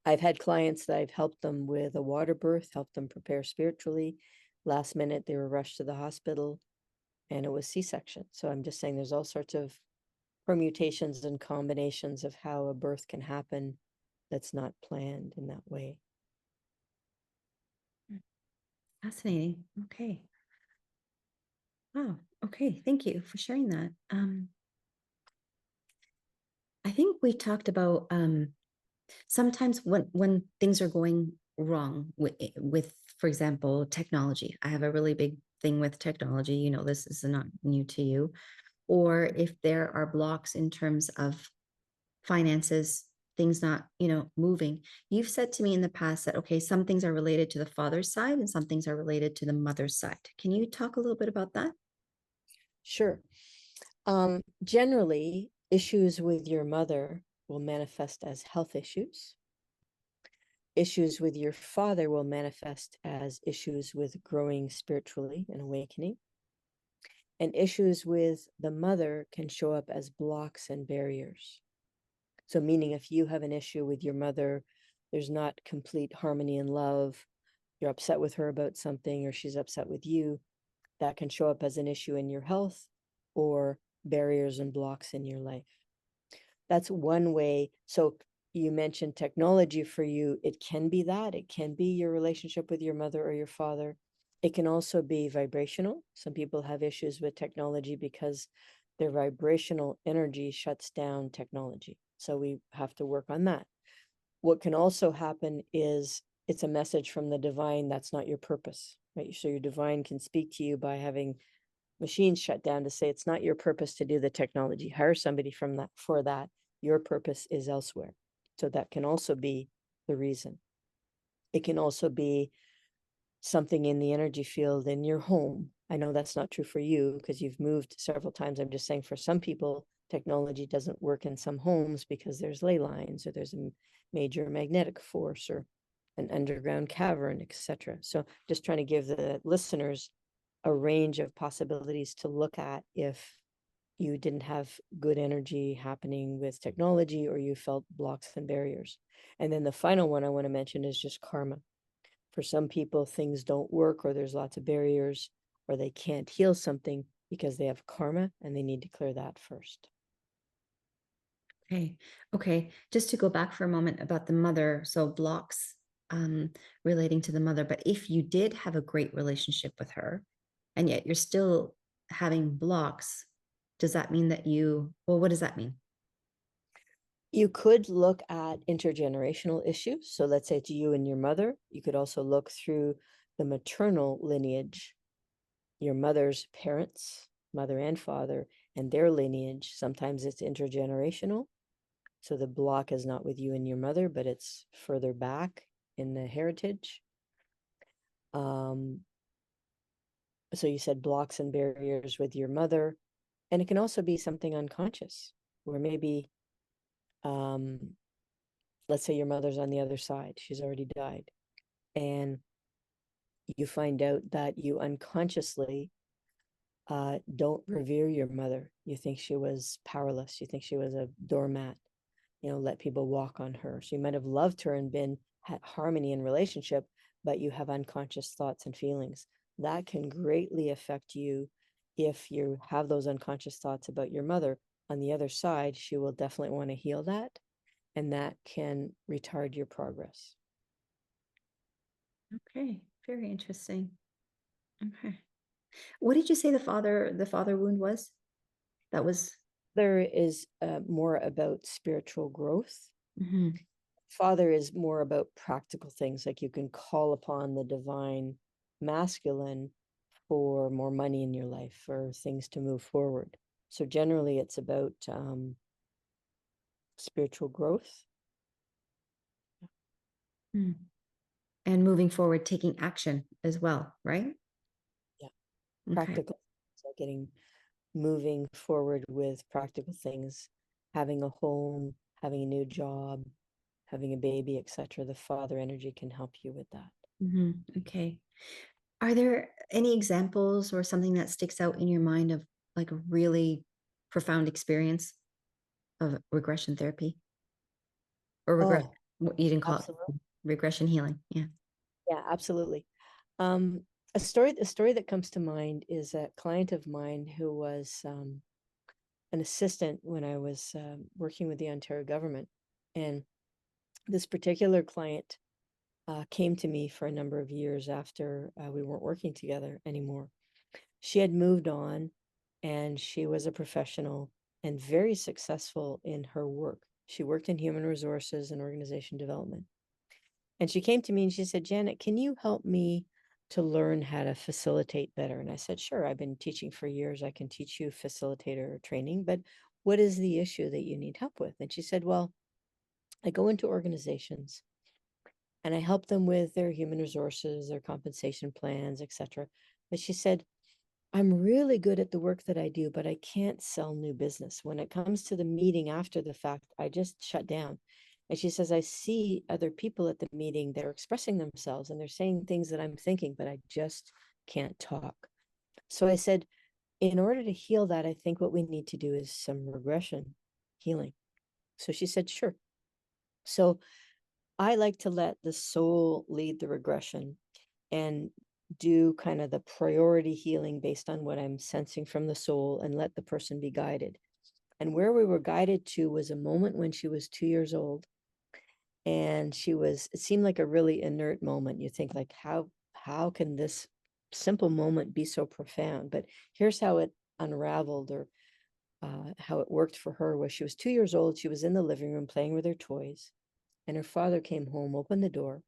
Speaker 1: I've had clients that I've helped them with a water birth, helped them prepare spiritually. Last minute, they were rushed to the hospital and it was C-section. So I'm just saying there's all sorts of permutations and combinations of how a birth can happen that's not planned in that way.
Speaker 2: Fascinating. Okay. Wow. Okay. Thank you for sharing that. I think we talked about sometimes when things are going wrong with, for example, technology. I have a really big thing with technology. You know, this is not new to you. Or if there are blocks in terms of finances, things not, moving. You've said to me in the past that, okay, some things are related to the father's side and some things are related to the mother's side. Can you talk a little bit about that?
Speaker 1: Sure. Generally, issues with your mother will manifest as health issues. Issues with your father will manifest as issues with growing spiritually and awakening. And issues with the mother can show up as blocks and barriers. So, meaning if you have an issue with your mother, there's not complete harmony and love, you're upset with her about something, or she's upset with you, that can show up as an issue in your health or barriers and blocks in your life. That's one way. So, you mentioned technology for you. It can be that. It can be your relationship with your mother or your father. It can also be vibrational. Some people have issues with technology because their vibrational energy shuts down technology. So we have to work on that. What can also happen is it's a message from the divine that's not your purpose, right? So your divine can speak to you by having machines shut down to say it's not your purpose to do the technology. Hire somebody from that for that. Your purpose is elsewhere. So that can also be the reason. It can also be something in the energy field in your home. I know that's not true for you because you've moved several times. I'm just saying for some people, technology doesn't work in some homes because there's ley lines or there's a major magnetic force or an underground cavern, etc. So just trying to give the listeners a range of possibilities to look at if you didn't have good energy happening with technology or you felt blocks and barriers. And then the final one I want to mention is just karma. For some people, things don't work or there's lots of barriers or they can't heal something because they have karma and they need to clear that first.
Speaker 2: Okay. Okay. Just to go back for a moment about the mother. So blocks relating to the mother. But if you did have a great relationship with her and yet you're still having blocks, does that mean that well, what does that mean?
Speaker 1: You could look at intergenerational issues. So let's say it's you and your mother. You could also look through the maternal lineage, your mother's parents, mother and father, and their lineage. Sometimes it's intergenerational. So the block is not with you and your mother, but it's further back in the heritage. So you said blocks and barriers with your mother, and it can also be something unconscious, where maybe, let's say your mother's on the other side, she's already died, and you find out that you unconsciously don't revere your mother. You think she was powerless. You think she was a doormat, let people walk on her. So you might have loved her and been had harmony in relationship, but you have unconscious thoughts and feelings. That can greatly affect you if you have those unconscious thoughts about your mother. On the other side, she will definitely want to heal that, and that can retard your progress.
Speaker 2: Okay. Very interesting. Okay. What did you say the father wound was? That was
Speaker 1: There is more about spiritual growth.
Speaker 2: mhm.
Speaker 1: Father is more about practical things, like you can call upon the divine masculine for more money in your life, for things to move forward. So generally, it's about spiritual growth.
Speaker 2: Mm. And moving forward, taking action as well, right?
Speaker 1: Yeah,
Speaker 2: Okay.
Speaker 1: practical. So moving forward with practical things, having a home, having a new job, having a baby, etc. The father energy can help you with that.
Speaker 2: Okay. Are there any examples or something that sticks out in your mind of like a really profound experience of regression therapy or
Speaker 1: Oh,
Speaker 2: you didn't call it
Speaker 1: absolutely.
Speaker 2: regression healing? Yeah.
Speaker 1: Yeah, absolutely. Um, a story that comes to mind is a client of mine who was an assistant when I was working with the Ontario government. And this particular client came to me for a number of years after we weren't working together anymore. She had moved on and she was a professional and very successful in her work. She worked in human resources and organization development. And she came to me and she said, Janet, can you help me to learn how to facilitate better? And I said, sure, I've been teaching for years. I can teach you facilitator training, but what is the issue that you need help with? And she said, well, I go into organizations and I help them with their human resources, their compensation plans, etc. But she said, I'm really good at the work that I do, but I can't sell new business. When it comes to the meeting after the fact, I just shut down. And she says, I see other people at the meeting, they're expressing themselves and they're saying things that I'm thinking, but I just can't talk. So I said, in order to heal that, I think what we need to do is some regression healing. So she said, sure. So I like to let the soul lead the regression and do kind of the priority healing based on what I'm sensing from the soul and let the person be guided. And where we were guided to was a moment when she was 2 years old. And it seemed like a really inert moment. You think like, how can this simple moment be so profound? But here's how it unraveled, or how it worked for her. Was she was 2 years old. She was in the living room playing with her toys, and her father came home, opened the door.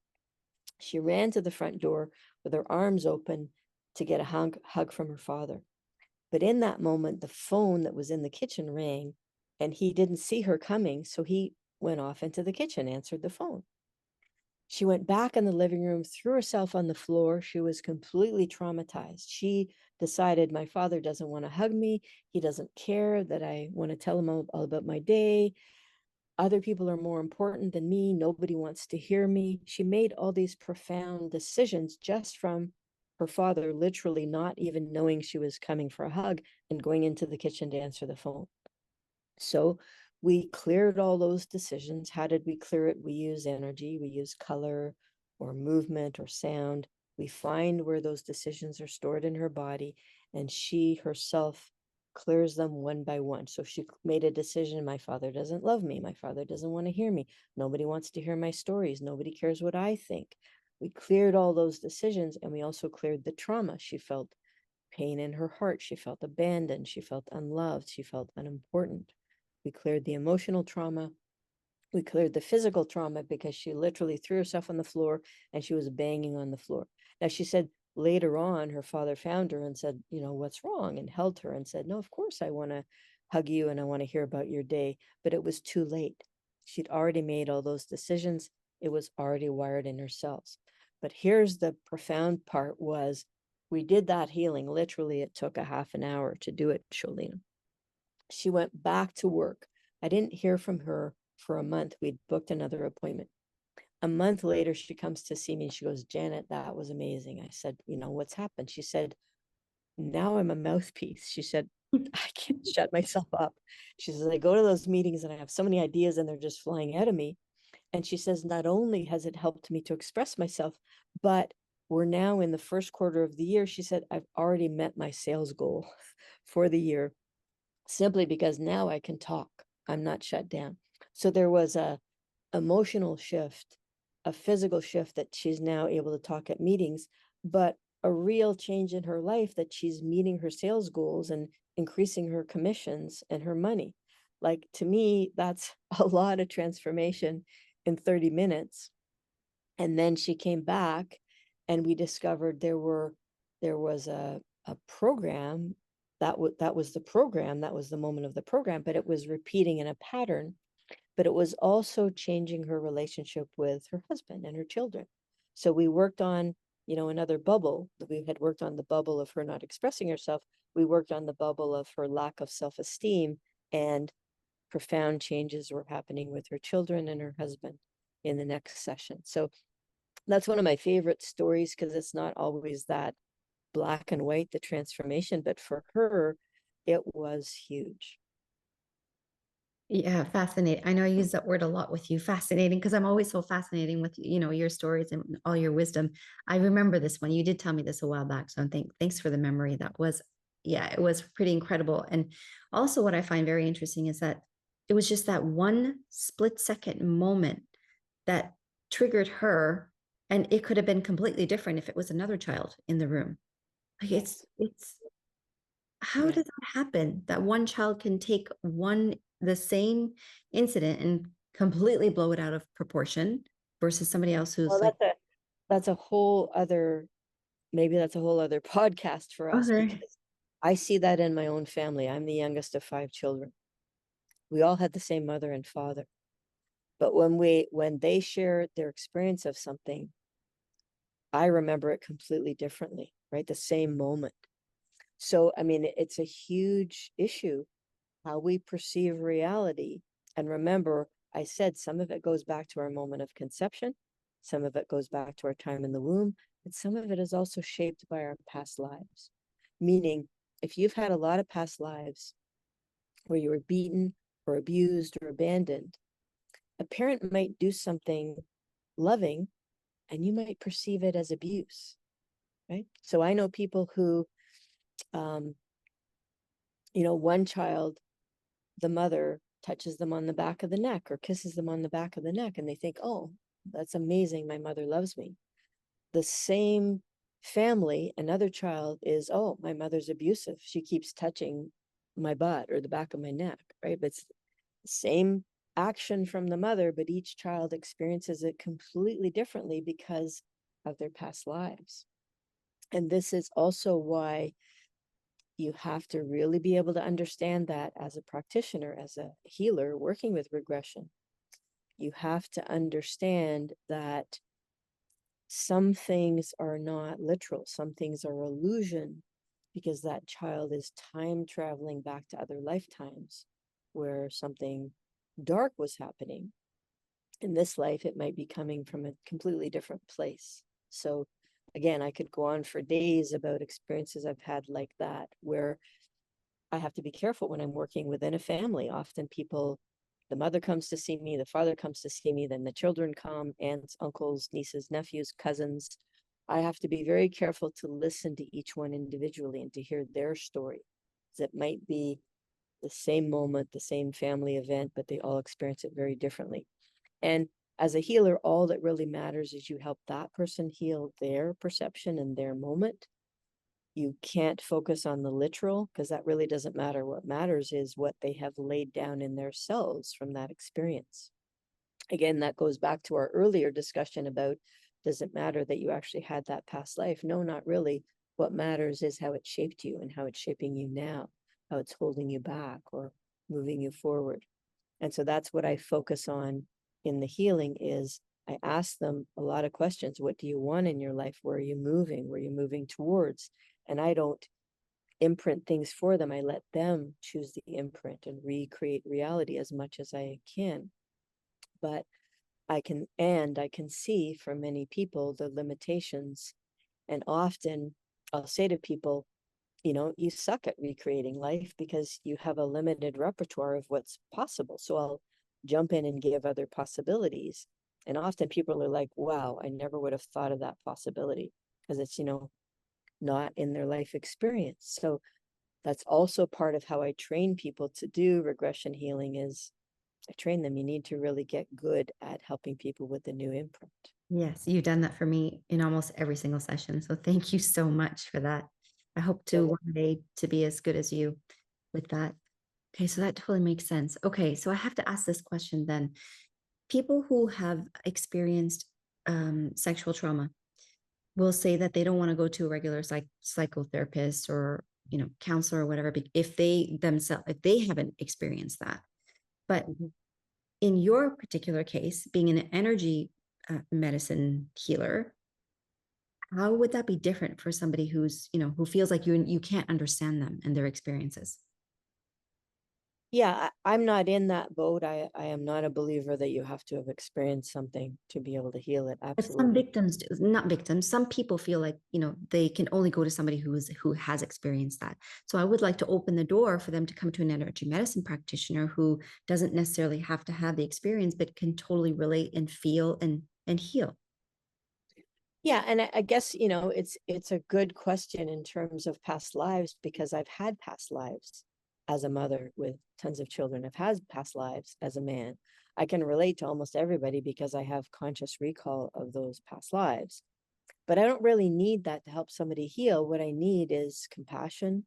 Speaker 1: She ran to the front door with her arms open to get a hug from her father. But in that moment, the phone that was in the kitchen rang, and he didn't see her coming. So he went off into the kitchen, answered the phone. She went back in the living room, threw herself on the floor. She was completely traumatized. She decided, my father doesn't want to hug me. He doesn't care that I want to tell him all about my day. Other people are more important than me. Nobody wants to hear me. She made all these profound decisions just from her father literally not even knowing she was coming for a hug and going into the kitchen to answer the phone. So we cleared all those decisions. How did we clear it? We use energy, we use color or movement or sound. We find where those decisions are stored in her body, and she herself clears them one by one. So she made a decision: my father doesn't love me. My father doesn't want to hear me. Nobody wants to hear my stories. Nobody cares what I think. We cleared all those decisions, and we also cleared the trauma. She felt pain in her heart. She felt abandoned. She felt unloved. She felt unimportant. We cleared the emotional trauma. We cleared the physical trauma because she literally threw herself on the floor and she was banging on the floor. Now, she said later on, her father found her and said, what's wrong? And held her and said, no, of course I want to hug you and I want to hear about your day. But it was too late. She'd already made all those decisions. It was already wired in her cells. But here's the profound part: was we did that healing. Literally, it took a half an hour to do it, Sholina. She went back to work. I didn't hear from her for a month. We'd booked another appointment. A month later, she comes to see me. She goes, Janet, that was amazing. I said, what's happened? She said, now I'm a mouthpiece. She said, I can't shut myself up. She says, I go to those meetings and I have so many ideas and they're just flying out of me. And she says, not only has it helped me to express myself, but we're now in the first quarter of the year. She said, I've already met my sales goal for the year, simply because now I can talk. I'm not shut down. So there was a emotional shift, a physical shift, that she's now able to talk at meetings, but a real change in her life, that she's meeting her sales goals and increasing her commissions and her money. Like, to me, that's a lot of transformation in 30 minutes. And then she came back and we discovered there was a program that was the program, that was the moment of the program, but it was repeating in a pattern. But it was also changing her relationship with her husband and her children. So we worked on, another bubble. We had worked on the bubble of her not expressing herself. We worked on the bubble of her lack of self-esteem, and profound changes were happening with her children and her husband in the next session. So that's one of my favorite stories, because it's not always that black and white, the transformation, but for her, it was huge.
Speaker 2: Yeah, fascinating. I know I use that word a lot with you, fascinating, because I'm always so fascinating with, your stories and all your wisdom. I remember this one. You did tell me this a while back. So thanks for the memory. That was, yeah, it was pretty incredible. And also what I find very interesting is that it was just that one split second moment that triggered her. And it could have been completely different if it was another child in the room. Like it's how
Speaker 1: Yeah.
Speaker 2: does that happen? That one child can take the same incident and completely blow it out of proportion versus somebody else
Speaker 1: Well,
Speaker 2: who's like,
Speaker 1: that's a whole other, maybe that's a whole other podcast for us,
Speaker 2: okay,
Speaker 1: because I see that in my own family. I'm the youngest of 5 children. We all had the same mother and father. But when they share their experience of something, I remember it completely differently, right? The same moment. So, I mean, it's a huge issue how we perceive reality. And remember, I said some of it goes back to our moment of conception, some of it goes back to our time in the womb, and some of it is also shaped by our past lives. Meaning, if you've had a lot of past lives where you were beaten or abused or abandoned, a parent might do something loving and you might perceive it as abuse, right? So I know people who, um, one child, the mother touches them on the back of the neck or kisses them on the back of the neck, and they think, oh, that's amazing, my mother loves me. The same family, another child is, oh, my mother's abusive, she keeps touching my butt or the back of my neck, right? But it's the same action from the mother, but each child experiences it completely differently because of their past lives. And this is also why you have to really be able to understand that as a practitioner, as a healer working with regression. You have to understand that some things are not literal, some things are illusion, because that child is time traveling back to other lifetimes where something dark was happening. In this life, it might be coming from a completely different place. So again, I could go on for days about experiences I've had like that, where I have to be careful when I'm working within a family. Often people, the mother comes to see me, the father comes to see me, then the children come, aunts, uncles, nieces, nephews, cousins. I have to be very careful to listen to each one individually and to hear their story. It might be the same moment, the same family event, but they all experience it very differently. And as a healer, all that really matters is you help that person heal their perception and their moment. You can't focus on the literal because that really doesn't matter. What matters is what they have laid down in their cells from that experience. Again, that goes back to our earlier discussion about, does it matter that you actually had that past life? No, not really. What matters is how it shaped you and how it's shaping you now, how it's holding you back or moving you forward. And so that's what I focus on in the healing is I ask them a lot of questions. What do you want in your life? Where are you moving? Where are you moving towards? And I don't imprint things for them. I let them choose the imprint and recreate reality as much as I can. But I can see for many people the limitations. And often I'll say to people, you suck at recreating life because you have a limited repertoire of what's possible. So I'll jump in and give other possibilities. And often people are like, wow, I never would have thought of that possibility because it's, not in their life experience. So that's also part of how I train people to do regression healing is I train them, you need to really get good at helping people with the new imprint.
Speaker 2: Yes, you've done that for me in almost every single session. So thank you so much for that. I hope to one day to be as good as you with that. Okay, so that totally makes sense. Okay, so I have to ask this question then. People who have experienced sexual trauma will say that they don't want to go to a regular psychotherapist or counselor or whatever if they haven't experienced that. But in your particular case, being an energy medicine healer, how would that be different for somebody who feels like you can't understand them and their experiences?
Speaker 1: Yeah, I'm not in that boat. I am not a believer that you have to have experienced something to be able to heal it.
Speaker 2: But some
Speaker 1: Absolutely.
Speaker 2: victims, not victims, some people feel like, they can only go to somebody who has experienced that. So I would like to open the door for them to come to an energy medicine practitioner who doesn't necessarily have to have the experience, but can totally relate and feel and heal.
Speaker 1: Yeah, and I guess, it's a good question in terms of past lives because I've had past lives as a mother with tons of children. I've had past lives as a man. I can relate to almost everybody because I have conscious recall of those past lives. But I don't really need that to help somebody heal. What I need is compassion,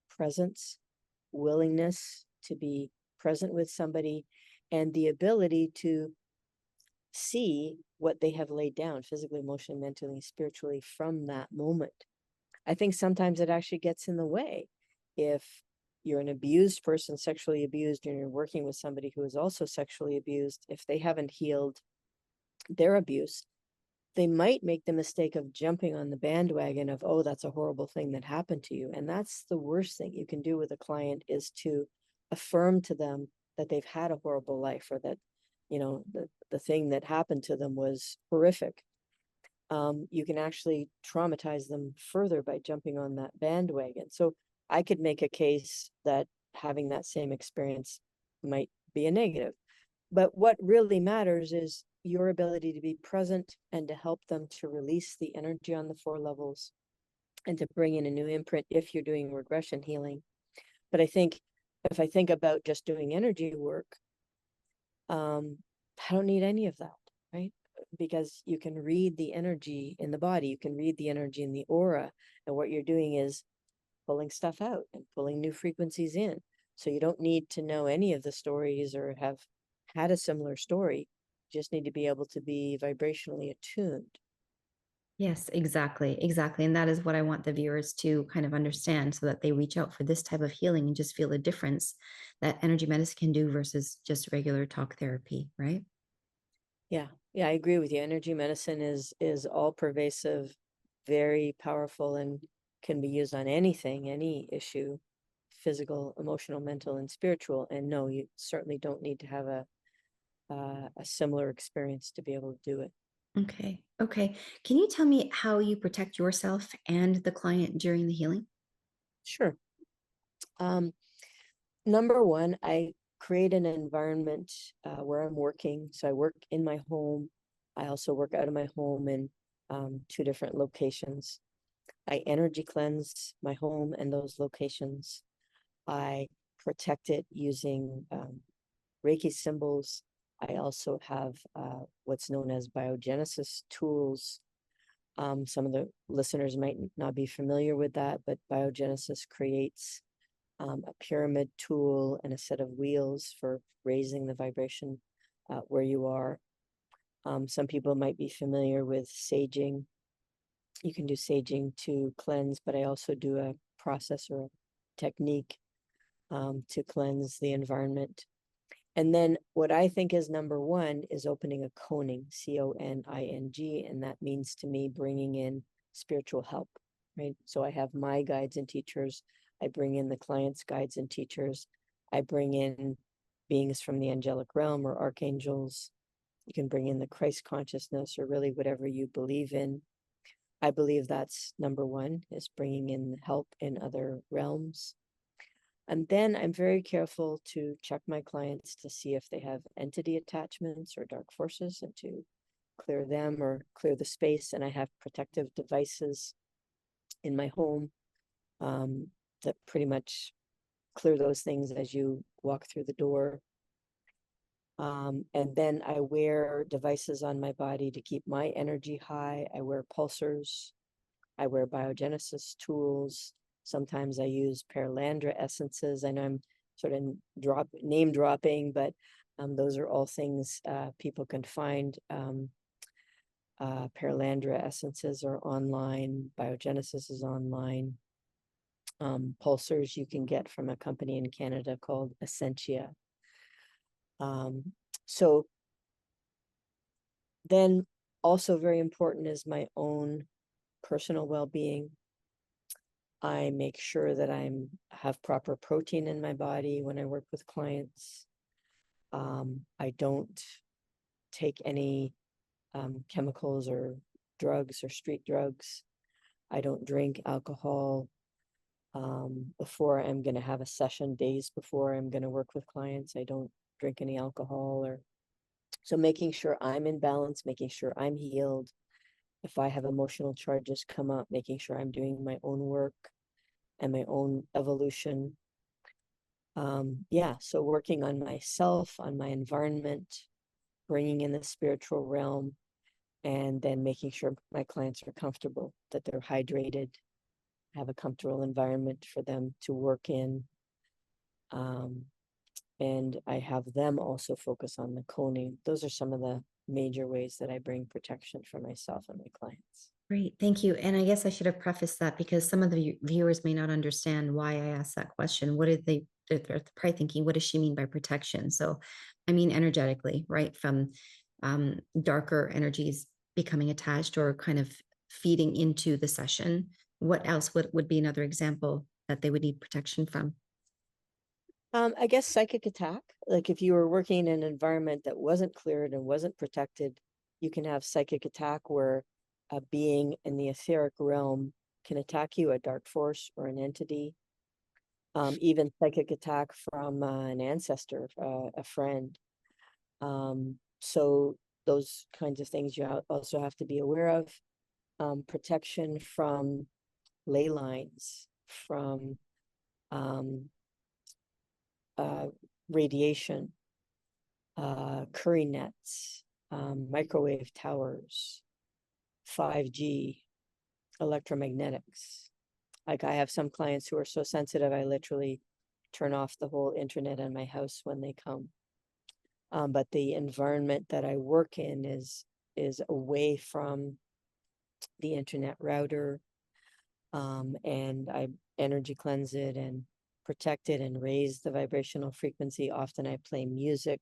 Speaker 1: presence, willingness to be present with somebody, and the ability to see what they have laid down physically, emotionally, mentally, spiritually from that moment. I think sometimes it actually gets in the way. If you're an abused person, sexually abused, and you're working with somebody who is also sexually abused, if they haven't healed their abuse, they might make the mistake of jumping on the bandwagon of, oh, that's a horrible thing that happened to you. And that's the worst thing you can do with a client is to affirm to them that they've had a horrible life or that, the thing that happened to them was horrific. You can actually traumatize them further by jumping on that bandwagon. So I could make a case that having that same experience might be a negative. But what really matters is your ability to be present and to help them to release the energy on the 4 levels and to bring in a new imprint if you're doing regression healing. But I think if I think about just doing energy work, I don't need any of that, right? Because you can read the energy in the body, you can read the energy in the aura, and what you're doing is pulling stuff out and pulling new frequencies in. So you don't need to know any of the stories or have had a similar story. You just need to be able to be vibrationally attuned.
Speaker 2: Yes, exactly. Exactly. And that is what I want the viewers to kind of understand so that they reach out for this type of healing and just feel the difference that energy medicine can do versus just regular talk therapy, right?
Speaker 1: Yeah, yeah, I agree with you. Energy medicine is all pervasive, very powerful, and can be used on anything, any issue, physical, emotional, mental, and spiritual. And no, you certainly don't need to have a similar experience to be able to do it.
Speaker 2: Okay. Okay. Can you tell me how you protect yourself and the client during the healing?
Speaker 1: Sure. Um, Number one, I create an environment where I'm working. So I work in my home. I also work out of my home in 2 different locations. I energy cleanse my home and those locations. I protect it using Reiki symbols. I also have what's known as biogenesis tools. Some of the listeners might not be familiar with that, but biogenesis creates a pyramid tool and a set of wheels for raising the vibration where you are. Some people might be familiar with saging. You can do saging to cleanse, but I also do a process or a technique to cleanse the environment. And then what I think is number one is opening a coning, Coning, and that means to me bringing in spiritual help, right? So I have my guides and teachers. I bring in the clients' guides and teachers. I bring in beings from the angelic realm or archangels. You can bring in the Christ consciousness or really whatever you believe in. I believe that's number one, is bringing in help in other realms. And then I'm very careful to check my clients to see if they have entity attachments or dark forces and to clear them or clear the space. And I have protective devices in my home that pretty much clear those things as you walk through the door. And then I wear devices on my body to keep my energy high. I wear pulsers. I wear biogenesis tools. Sometimes I use Pearlandra essences. I know I'm sort of name dropping, but those are all things people can find. Pearlandra essences are online. Biogenesis is online. Pulsers you can get from a company in Canada called Essentia. So then also very important is my own personal well-being. I make sure that have proper protein in my body when I work with clients. I don't take any chemicals or drugs or street drugs. I don't drink alcohol before I'm going to have a session, days before I'm going to work with clients. I don't drink any alcohol or so making sure I'm in balance, making sure I'm healed. If I have emotional charges come up, making sure I'm doing my own work and my own evolution. Yeah, so working on myself, on my environment, bringing in the spiritual realm, and then making sure my clients are comfortable, that they're hydrated, have a comfortable environment for them to work in. And I have them also focus on the coning. Those are some of the major ways that I bring protection for myself and my clients.
Speaker 2: Great, thank you. And I guess I should have prefaced that because some of the viewers may not understand why I asked that question. What did they're probably thinking, what does she mean by protection? So I mean energetically, right? From darker energies becoming attached or kind of feeding into the session. What else would be another example that they would need protection from?
Speaker 1: I guess psychic attack. Like if you were working in an environment that wasn't cleared and wasn't protected, you can have psychic attack where a being in the etheric realm can attack you, a dark force or an entity. even psychic attack from an ancestor, a friend. So those kinds of things you also have to be aware of. Protection from ley lines, from radiation, curry nets, microwave towers, 5G, electromagnetics. Like I have some clients who are so sensitive, I literally turn off the whole internet in my house when they come. But the environment that I work in is away from the internet router, and I energy cleanse it and protect it and raise the vibrational frequency. Often I play music.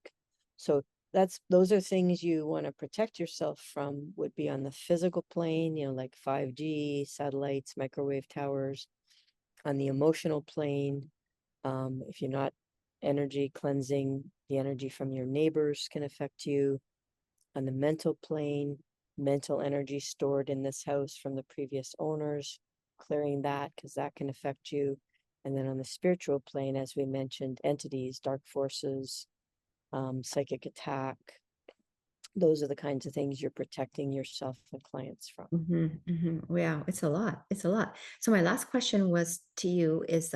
Speaker 1: So those are things you want to protect yourself from, would be on the physical plane, like 5G, satellites, microwave towers. On the emotional plane, if you're not energy cleansing, the energy from your neighbors can affect you. On the mental plane, mental energy stored in this house from the previous owners, clearing that, because that can affect you. And then on the spiritual plane, as we mentioned, entities, dark forces, psychic attack. Those are the kinds of things you're protecting yourself and clients from.
Speaker 2: Wow, it's a lot. It's a lot. So my last question was to you is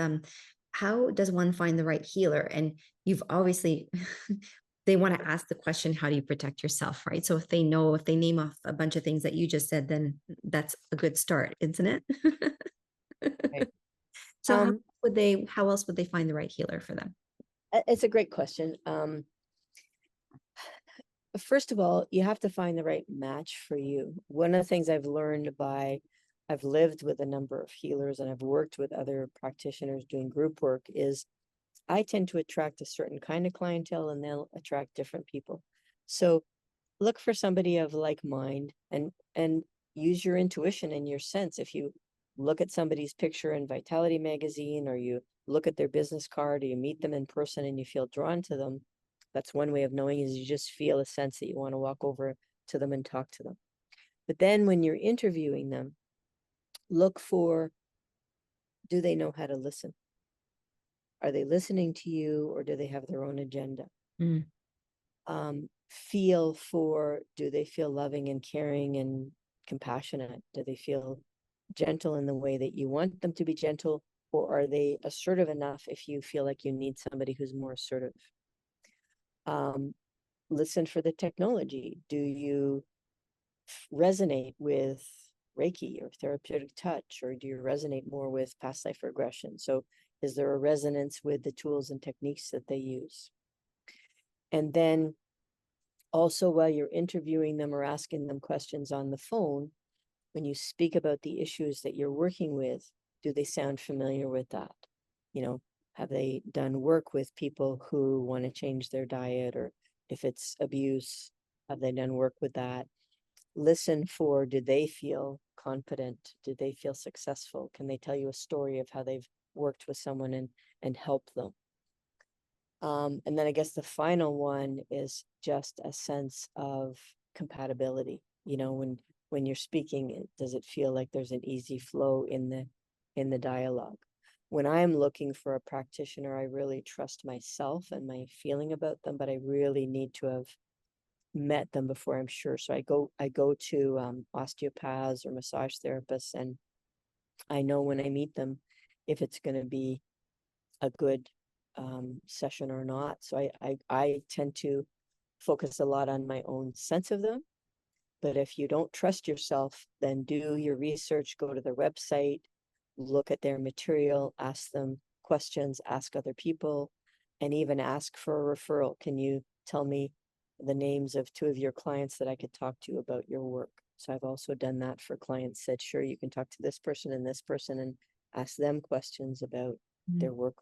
Speaker 2: how does one find the right healer? And you've obviously they want to ask the question, how do you protect yourself, right? So if they name off a bunch of things that you just said, then that's a good start, isn't it?
Speaker 1: Right.
Speaker 2: So how else would they find the right healer for them?
Speaker 1: It's a great question. First of all, you have to find the right match for you. One of the things I've lived with a number of healers and I've worked with other practitioners doing group work, is I tend to attract a certain kind of clientele and they'll attract different people. So look for somebody of like mind and use your intuition and your sense. If you look at somebody's picture in Vitality magazine, or you look at their business card, or you meet them in person and you feel drawn to them, that's one way of knowing, is you just feel a sense that you want to walk over to them and talk to them. But then when you're interviewing them, look for, do they know how to listen? Are they listening to you, or do they have their own agenda?
Speaker 2: Mm.
Speaker 1: Feel for, do they feel loving and caring and compassionate? Do they feel gentle in the way that you want them to be gentle? Or are they assertive enough if you feel like you need somebody who's more assertive? Listen for the technology. Do you resonate with Reiki or therapeutic touch, or do you resonate more with past life regression? So is there a resonance with the tools and techniques that they use? And then also, while you're interviewing them or asking them questions on the phone, when you speak about the issues that you're working with, do they sound familiar with that? Have they done work with people who want to change their diet, or if it's abuse, have they done work with that? Listen for, do they feel confident? Do they feel successful? Can they tell you a story of how they've worked with someone and helped them? And then I guess the final one is just a sense of compatibility. When you're speaking, does it feel like there's an easy flow in the dialogue? When I'm looking for a practitioner, I really trust myself and my feeling about them, but I really need to have met them before I'm sure. So I go to osteopaths or massage therapists, and I know when I meet them if it's going to be a good session or not. So I tend to focus a lot on my own sense of them. But if you don't trust yourself, then do your research, go to their website, look at their material, ask them questions, ask other people, and even ask for a referral. Can you tell me the names of 2 of your clients that I could talk to about your work? So I've also done that for clients, said, sure, you can talk to this person and ask them questions about their work.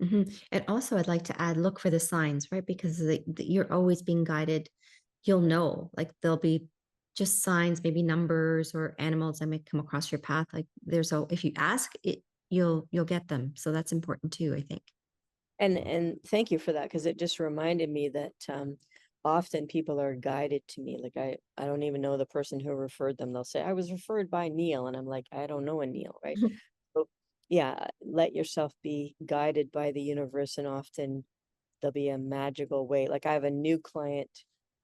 Speaker 2: And also, I'd like to add, look for the signs, right? Because you're always being guided. You'll know, like there'll be just signs, maybe numbers or animals that may come across your path. Like if you ask it, you'll get them. So that's important too, I think.
Speaker 1: And thank you for that, because it just reminded me that often people are guided to me. Like I don't even know the person who referred them. They'll say, I was referred by Neil. And I'm like, I don't know a Neil, right? So yeah, let yourself be guided by the universe, and often there'll be a magical way. Like I have a new client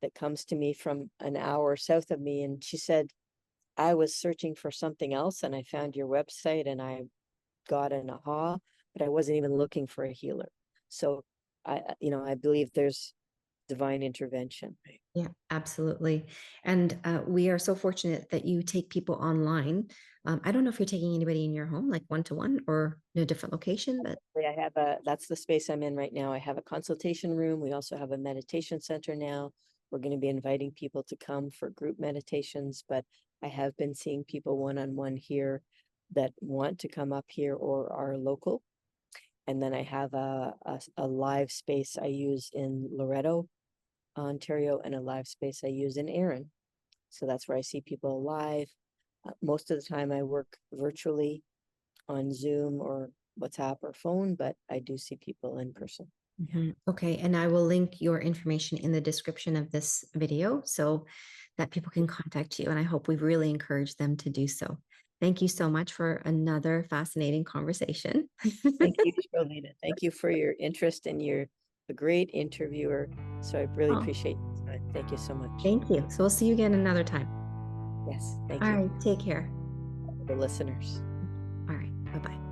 Speaker 1: that comes to me from an hour south of me, and she said, I was searching for something else and I found your website and I got an aha, but I wasn't even looking for a healer. So I believe there's divine intervention. Right?
Speaker 2: Yeah, absolutely. And we are so fortunate that you take people online. I don't know if you're taking anybody in your home, like one to one or in a different location, but
Speaker 1: That's the space I'm in right now. I have a consultation room. We also have a meditation center now. We're going to be inviting people to come for group meditations, but I have been seeing people one-on-one here that want to come up here or are local. And then I have a live space I use in Loretto, Ontario, and a live space I use in Erin. So that's where I see people live. Most of the time I work virtually on Zoom or WhatsApp or phone, but I do see people in person. Yeah.
Speaker 2: Okay. And I will link your information in the description of this video so that people can contact you. And I hope we've really encouraged them to do so. Thank you so much for another fascinating conversation.
Speaker 1: Thank you, Charlene. Thank you for your interest, and you're a great interviewer. So I really
Speaker 2: Oh,
Speaker 1: appreciate your time. Thank you so much.
Speaker 2: thank you. So we'll see you again another time.
Speaker 1: Yes, thank
Speaker 2: All
Speaker 1: you.
Speaker 2: right. Take care.
Speaker 1: The listeners.
Speaker 2: All right. Bye bye.